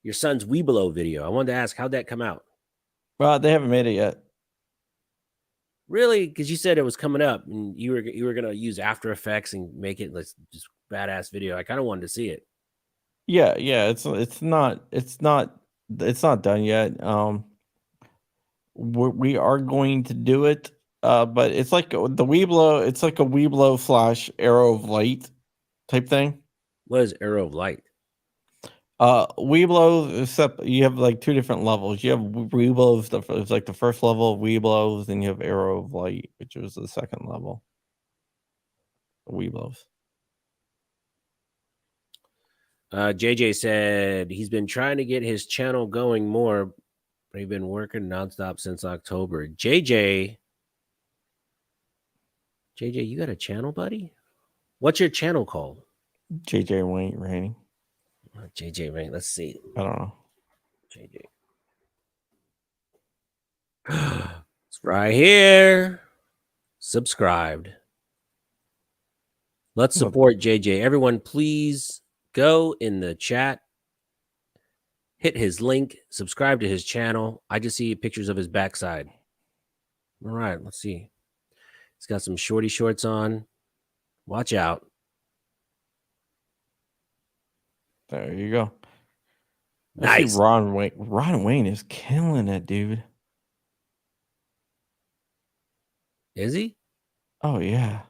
your son's Weebelo video. I wanted to ask, how'd that come out? Well, they haven't made it yet. Really? Because you said it was coming up, and you were gonna use After Effects and make it like just badass video. I kind of wanted to see it. Yeah. It's not done yet. We are going to do it, but it's like the Weeblo. It's like a Weeblo / Arrow of Light type thing. What is Arrow of Light? Weeblos, you have like two different levels. You have Weeblos, it's like the first level of Weeblos, then you have Arrow of Light, which was the second level. Weeblos. JJ said he's been trying to get his channel going more, but he's been working nonstop since October. JJ, you got a channel, buddy? What's your channel called? JJ Wayne Rainey. JJ, right? Let's see. I don't know. JJ. It's right here. Subscribed. Let's support JJ. Everyone, please go in the chat, hit his link, subscribe to his channel. I just see pictures of his backside. All right, let's see. He's got some shorty shorts on. Watch out. There you go. Nice. I see Ron Wayne. Ron Wayne is killing it, dude. Is he? Oh yeah.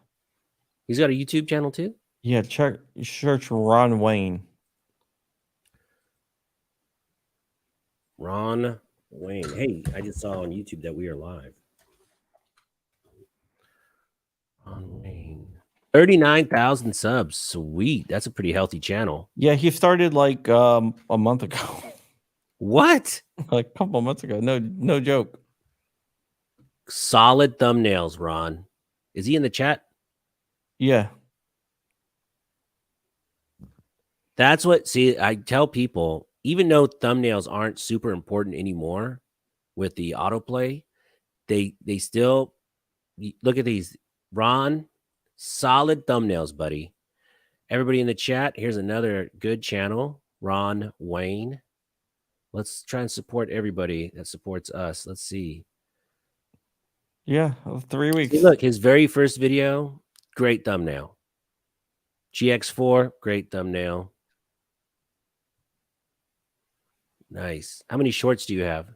He's got a YouTube channel too? Yeah, search Ron Wayne. Ron Wayne. Hey, I just saw on YouTube that we are live. Ron Wayne. 39,000 subs. Sweet. That's a pretty healthy channel. Yeah, he started like a month ago. What? Like a couple months ago. No joke. Solid thumbnails, Ron. Is he in the chat? Yeah. That's what, see, I tell people, even though thumbnails aren't super important anymore with the autoplay, they still, look at these. Ron, solid thumbnails, buddy. Everybody in the chat, here's another good channel, Ron Wayne. Let's try and support everybody that supports us. Let's see. Yeah, 3 weeks. See, look, his very first video, great thumbnail. GX4, great thumbnail. Nice. How many shorts do you have?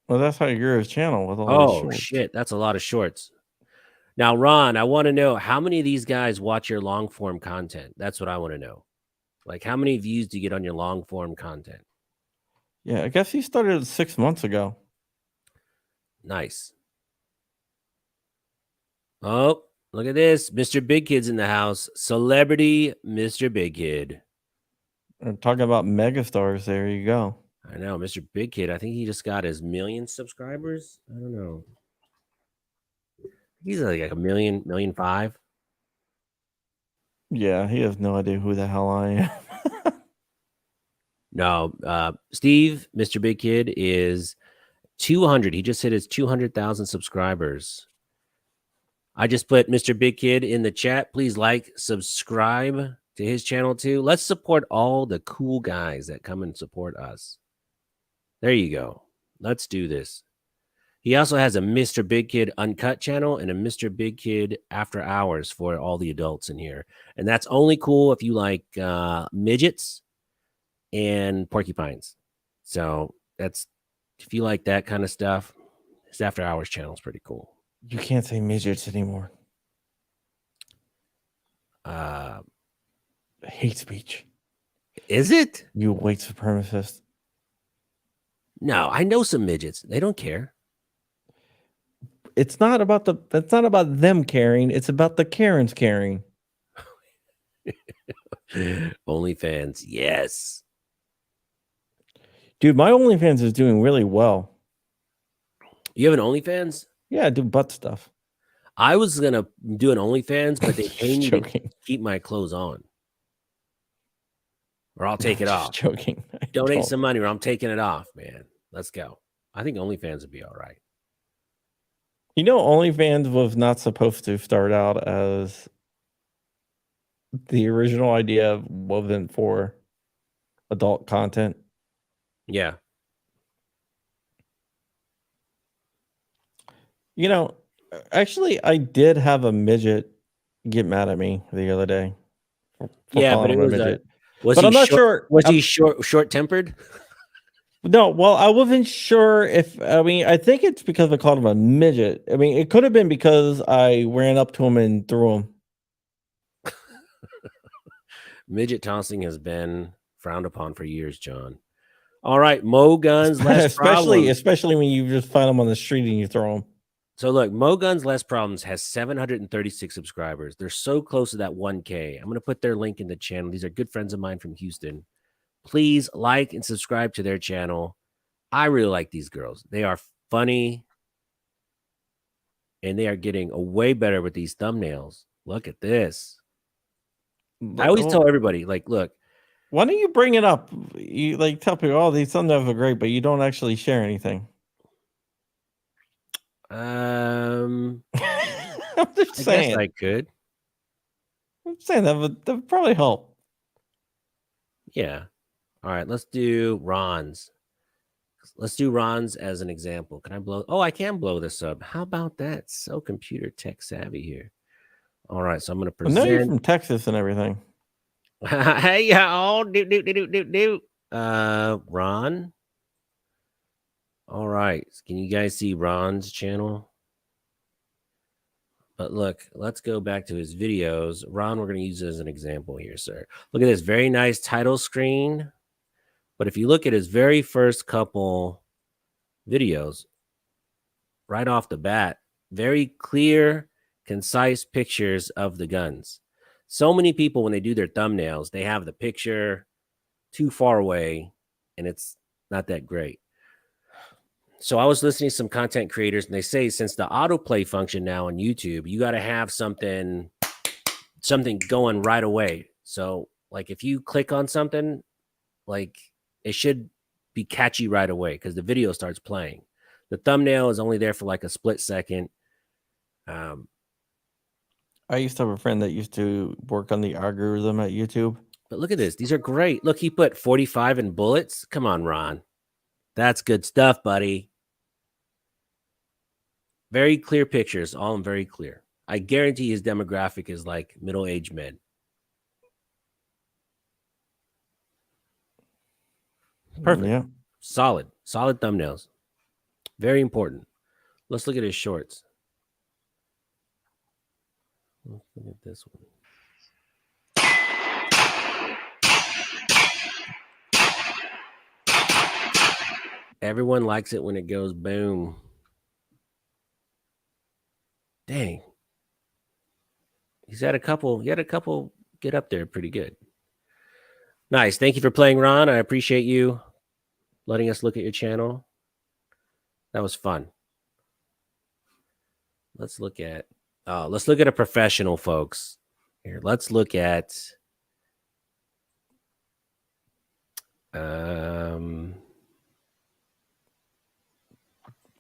Well, that's how you grew his channel with all these shorts. Shit, that's a lot of shorts. Now, Ron, I want to know how many of these guys watch your long form content. That's what I want to know. Like, how many views do you get on your long form content? Yeah, I guess he started 6 months ago. Nice. Oh, look at this. Mr. Big Kid's in the house. Celebrity Mr. Big Kid. We're talking about megastars. There you go. I know, Mr. Big Kid. I think he just got his 1,000,000 subscribers. I don't know. He's like a 1,500,000. Yeah, he has no idea who the hell I am. No, Steve, Mr. Big Kid, is 200. He just hit his 200,000 subscribers. I just put Mr. Big Kid in the chat. Please like, subscribe to his channel too. Let's support all the cool guys that come and support us. There you go. Let's do this. He also has a Mr. Big Kid Uncut channel and a Mr. Big Kid After Hours for all the adults in here. And that's only cool if you like midgets and porcupines. So that's, if you like that kind of stuff, his After Hours channel is pretty cool. You can't say midgets anymore. Hate speech. Is it? You white supremacist. No, I know some midgets. They don't care. It's not about them caring. It's about the Karens caring. OnlyFans, yes. Dude, my OnlyFans is doing really well. You have an OnlyFans? Yeah, I do butt stuff. I was going to do an OnlyFans, but they pay me to keep my clothes on. Or I'll take it off. Joking. Donate some money or I'm taking it off, man. Let's go. I think OnlyFans would be all right. You know, OnlyFans was not supposed to start out as the original idea wasn't for adult content. Yeah. You know, actually, I did have a midget get mad at me the other day. Yeah, but it was midget. Was he short? Was he short-tempered? No, well, I wasn't sure if, I think it's because I called him a midget. I mean, it could have been because I ran up to him and threw him. Midget tossing has been frowned upon for years, John. All right, Mo Guns, less especially when you just find them on the street and you throw them. So look, Mo Guns Less Problems has 736 subscribers. They're so close to that 1K. I'm going to put their link in the channel. These are good friends of mine from Houston. Please like and subscribe to their channel. I really like these girls. They are funny and they are getting way better with these thumbnails. Look at this. I always tell everybody, like, look. Why don't you bring it up? You like tell people, oh, these thumbnails are great, but you don't actually share anything. I'm just saying. guess I could. I'm saying that would probably help. Yeah. All right, let's do Ron's. Let's do Ron's as an example. Can I blow? Oh, I can blow this up. How about that? So computer tech savvy here. All right, so I'm going to I know you're present. from Texas and everything. Hey, y'all. Do. Ron. All right. Can you guys see Ron's channel? But look, let's go back to his videos. Ron, we're going to use it as an example here, sir. Look at this very nice title screen. But if you look at his very first couple videos, right off the bat, very clear, concise pictures of the guns. So many people, when they do their thumbnails, they have the picture too far away, and it's not that great. So I was listening to some content creators, and they say since the autoplay function now on YouTube, you got to have something going right away. So like if you click on something, like it should be catchy right away because the video starts playing. The thumbnail is only there for like a split second. I used to have a friend that used to work on the algorithm at YouTube. But look at this. These are great. Look, he put 45 in bullets. Come on, Ron. That's good stuff, buddy. Very clear pictures. All of them very clear. I guarantee his demographic is like middle-aged men. Perfect. Yeah. Solid thumbnails. Very important. Let's look at his shorts. Let's look at this one. Everyone likes it when it goes boom. Dang. He had a couple get up there pretty good. Nice. Thank you for playing, Ron. I appreciate you letting us look at your channel. That was fun. Let's look at a professional, folks. Here, let's look at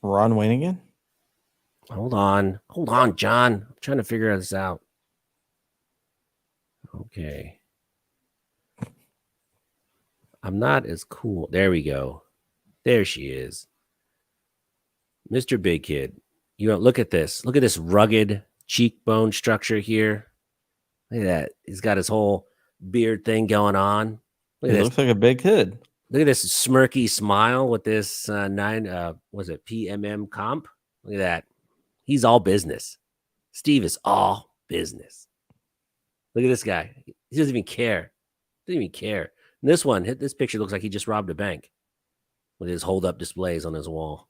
Ron Wayne again? Hold on, John. I'm trying to figure this out. Okay. I'm not as cool. There we go. There she is. Mr. Big Kid. You know, look at this. Look at this rugged cheekbone structure here. Look at that. He's got his whole beard thing going on. Look at this. Looks like a big kid. Look at this smirky smile with this PMM comp. Look at that. He's all business. Steve is all business. Look at this guy. He doesn't even care. Doesn't even care. And this picture looks like he just robbed a bank with his hold-up displays on his wall.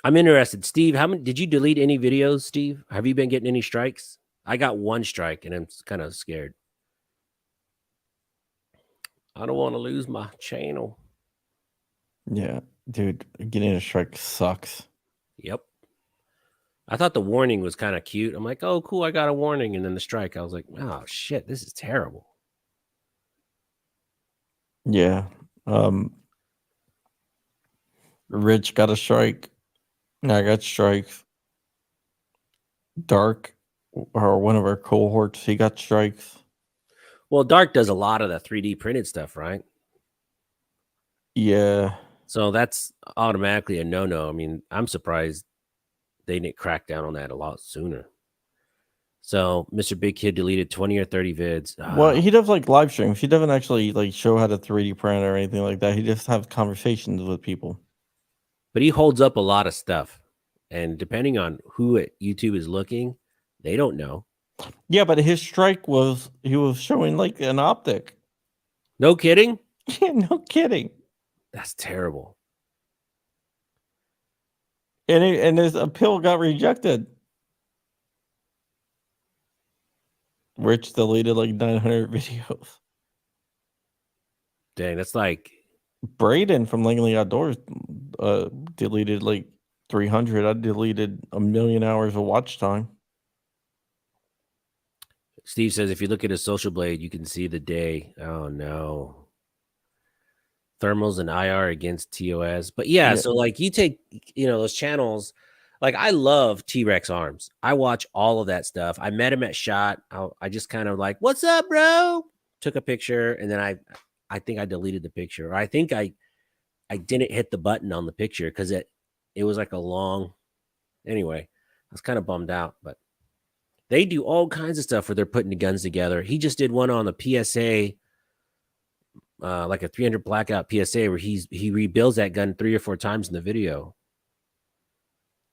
I'm interested. Steve, how many did you delete any videos, Steve? Have you been getting any strikes? I got one strike and I'm kind of scared. I don't want to lose my channel. Yeah, dude, getting a strike sucks. Yep. I thought the warning was kind of cute. I'm like, oh, cool, I got a warning. And then the strike, I was like, oh, shit, this is terrible. Yeah. Rich got a strike. I got strikes. Dark, or one of our cohorts, he got strikes. Well, Dark does a lot of the 3D printed stuff, right? Yeah. So that's automatically a no-no. I mean, I'm surprised they didn't crack down on that a lot sooner. So Mr. Big Kid deleted 20 or 30 vids. Well, he does like live streams. He doesn't actually like show how to 3D print or anything like that. He just has conversations with people. But he holds up a lot of stuff. And depending on who at YouTube is looking, they don't know. Yeah, but his strike was he was showing like an optic. No kidding? Yeah, no kidding. That's terrible. and his appeal got rejected. Rich deleted like 900 videos. Dang, that's like Braden from Langley Outdoors deleted like 300. I deleted 1,000,000 hours of watch time. Steve says if you look at his social blade, you can see the day. Oh no. Thermals and IR against TOS. But yeah, Yeah. so like you take, those channels. Like I love T-Rex arms. I watch all of that stuff. I met him at SHOT. I just kind of like, what's up, bro? Took a picture and then I think I deleted the picture. Or I think I didn't hit the button on the picture because it was like a long. Anyway, I was kind of bummed out, but they do all kinds of stuff where they're putting the guns together. He just did one on the PSA, like a 300 blackout PSA, where he rebuilds that gun 3 or 4 times in the video.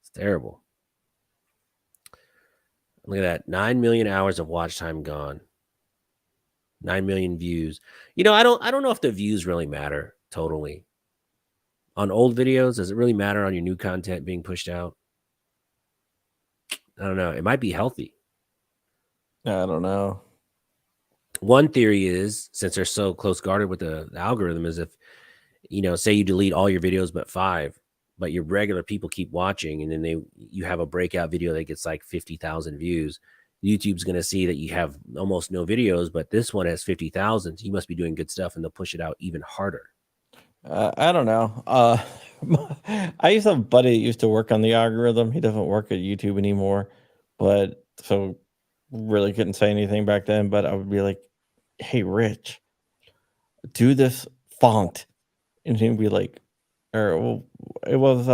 It's terrible. Look at that, 9 million hours of watch time gone. 9 million views. I don't know if the views really matter totally. On old videos, does it really matter on your new content being pushed out? I don't know. It might be healthy. I don't know. One theory is, since they're so close guarded with the algorithm, is if, say you delete all your videos but 5, but your regular people keep watching, and then you have a breakout video that gets like 50,000 views. YouTube's going to see that you have almost no videos, but this one has 50,000. So you must be doing good stuff, and they'll push it out even harder. I don't know. I used to have a buddy that used to work on the algorithm. He doesn't work at YouTube anymore, but so really couldn't say anything back then. But I would be like, "Hey, Rich, do this font," and he'd be like, "Or well, it was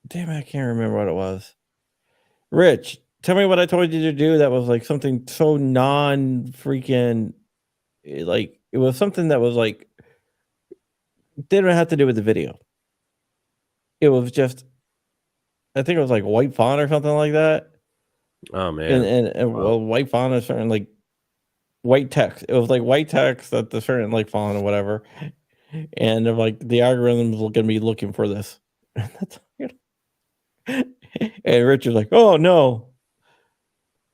damn, I can't remember what it was. Rich, tell me what I told you to do. That was like something so non freaking like it was something that was like didn't have to do with the video. It was just I think it was like white font or something like that. Oh And man. and Wow. well, white font is certain like white text. It was like white text at the certain like font or whatever. And they're like the algorithm's gonna be looking for this. And that's and Richard's like, oh no,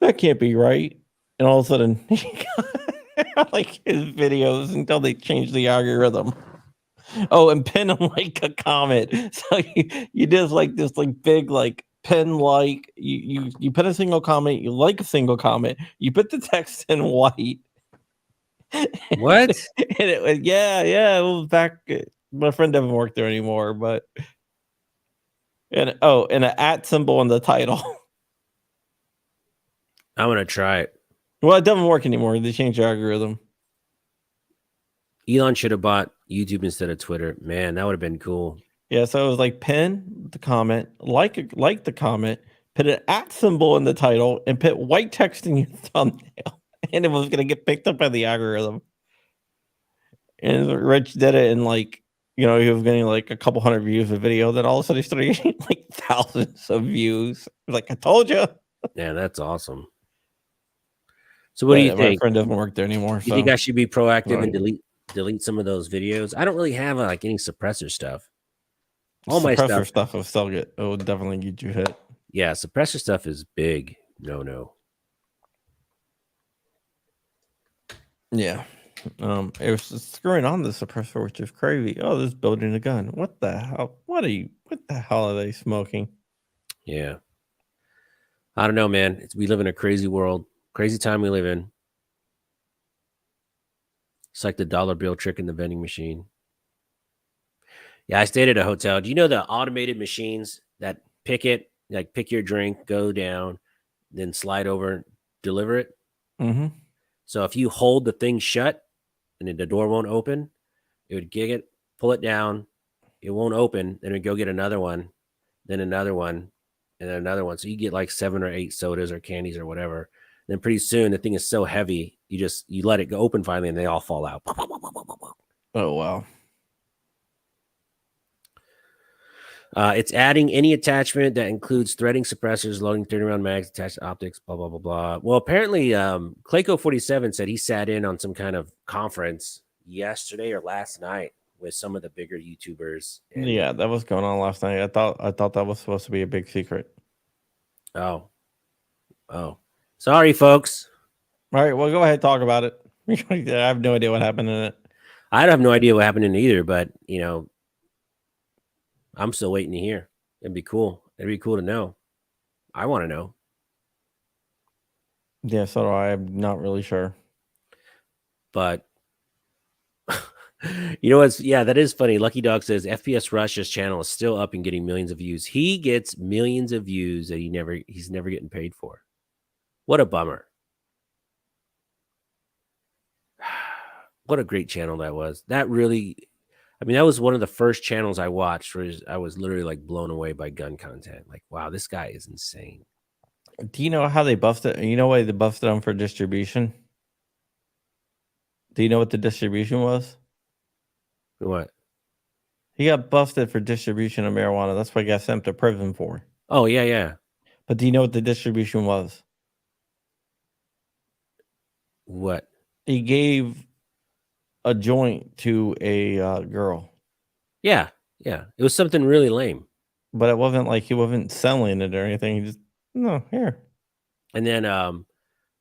that can't be right. And all of a sudden he got like his videos until they changed the algorithm. Oh, and pin them like a comment. So you did like this like big like pin like you put a single comment, you like a single comment, you put the text in white. What? And it was it was back. My friend doesn't work there anymore, but and and an at symbol in the title. I'm gonna try it. Well, it doesn't work anymore. They changed the algorithm. Elon should have bought YouTube instead of Twitter. Man, that would have been cool. Yeah, so it was like pin the comment, like the comment, put an at symbol in the title, and put white text in your thumbnail, and it was gonna get picked up by the algorithm. And Rich did it, and like he was getting like a couple hundred views a video. Then all of a sudden, he started getting like thousands of views. Like I told you. Yeah, that's awesome. So what do you But my think? friend doesn't work there anymore. You think So I should be proactive and right. delete some of those videos? I don't really have like any suppressor stuff. All my Suppressor stuff, stuff will still get. It will definitely get you hit. yeah, suppressor stuff is big. No. Yeah. It was just screwing on the suppressor, which is crazy. Oh, this building a gun. What the hell? What the hell are they smoking? Yeah. I don't know, man. We live in a crazy world, crazy time we live in. It's like the dollar bill trick in the vending machine. Yeah, I stayed at a hotel. Do you know the automated machines that pick your drink, go down, then slide over, deliver it? Mm-hmm. So if you hold the thing shut and then the door won't open, it would gig it, pull it down, it won't open, then it would go get another one, then another one, and then another one. So you get like 7 or 8 sodas or candies or whatever. And then pretty soon the thing is so heavy, you let it go open finally, and they all fall out. Oh wow. It's adding any attachment that includes threading suppressors, loading 30 round mags, attached optics, blah, blah, blah, blah. Well, apparently, Clayco 47 said he sat in on some kind of conference yesterday or last night with some of the bigger YouTubers. And Yeah, that was going on last night. I thought that was supposed to be a big secret. oh, oh, sorry, folks. All right, well, go ahead, talk about it. I have no idea what happened in it. I have no idea what happened in it either, but I'm still waiting to hear. It'd be cool. It'd be cool to know. I want to know. Yeah, so do I. I'm not really sure. But you know what's yeah, that is funny. Lucky Dog says FPS Rush's channel is still up and getting millions of views. He gets millions of views that he's never getting paid for. What a bummer. What a great channel that was. That really that was one of the first channels I watched where I was literally like blown away by gun content. Like, wow, this guy is insane. Do you know how they buffed it? You know why they buffed it on for distribution? Do you know what the distribution was? What? He got busted for distribution of marijuana. That's what he got sent to prison for. Oh, yeah, yeah. But do you know what the distribution was? What? He gave a joint to a girl. Yeah, yeah. It was something really lame. But it wasn't like he wasn't selling it or anything. He just, no, here. And then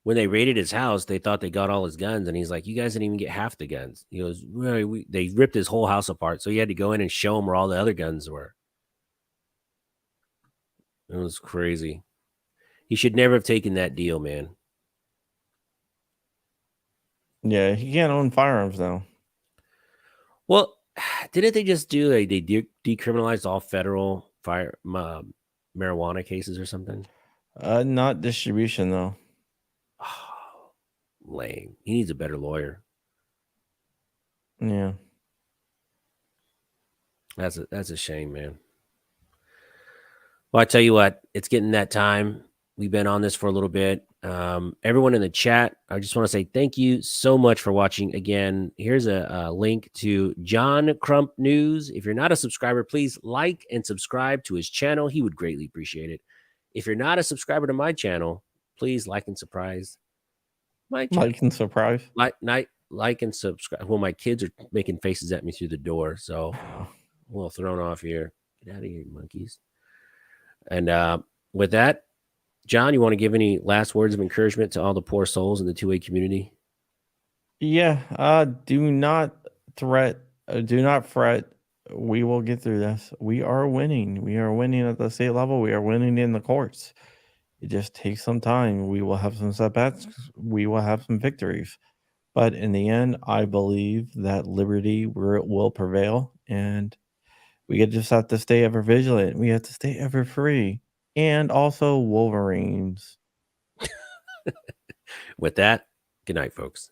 when they raided his house, they thought they got all his guns, and he's like, "You guys didn't even get half the guns." He goes, well, "They ripped his whole house apart, so he had to go in and show him where all the other guns were." It was crazy. He should never have taken that deal, man. Yeah, he can't own firearms now. Well, didn't they just do they decriminalized all federal marijuana cases or something? Not distribution though. Oh, lame. He needs a better lawyer. Yeah. That's a shame, man. Well, I tell you what, it's getting that time. We've been on this for a little bit. Everyone in the chat, I just want to say thank you so much for watching. Again, here's a link to John Crump News. If you're not a subscriber, please like and subscribe to his channel. He would greatly appreciate it. If you're not a subscriber to my channel, please like and surprise my channel. Like and surprise. Like and subscribe. Well, my kids are making faces at me through the door, so I'm a little thrown off here. Get out of here, monkeys. And with that, John, you want to give any last words of encouragement to all the poor souls in the 2A community? Yeah. Do not fret. We will get through this. We are winning. We are winning at the state level. We are winning in the courts. It just takes some time. We will have some setbacks. We will have some victories. But in the end, I believe that liberty will prevail. And we just have to stay ever vigilant. We have to stay ever free. And also Wolverines. With that, good night, folks.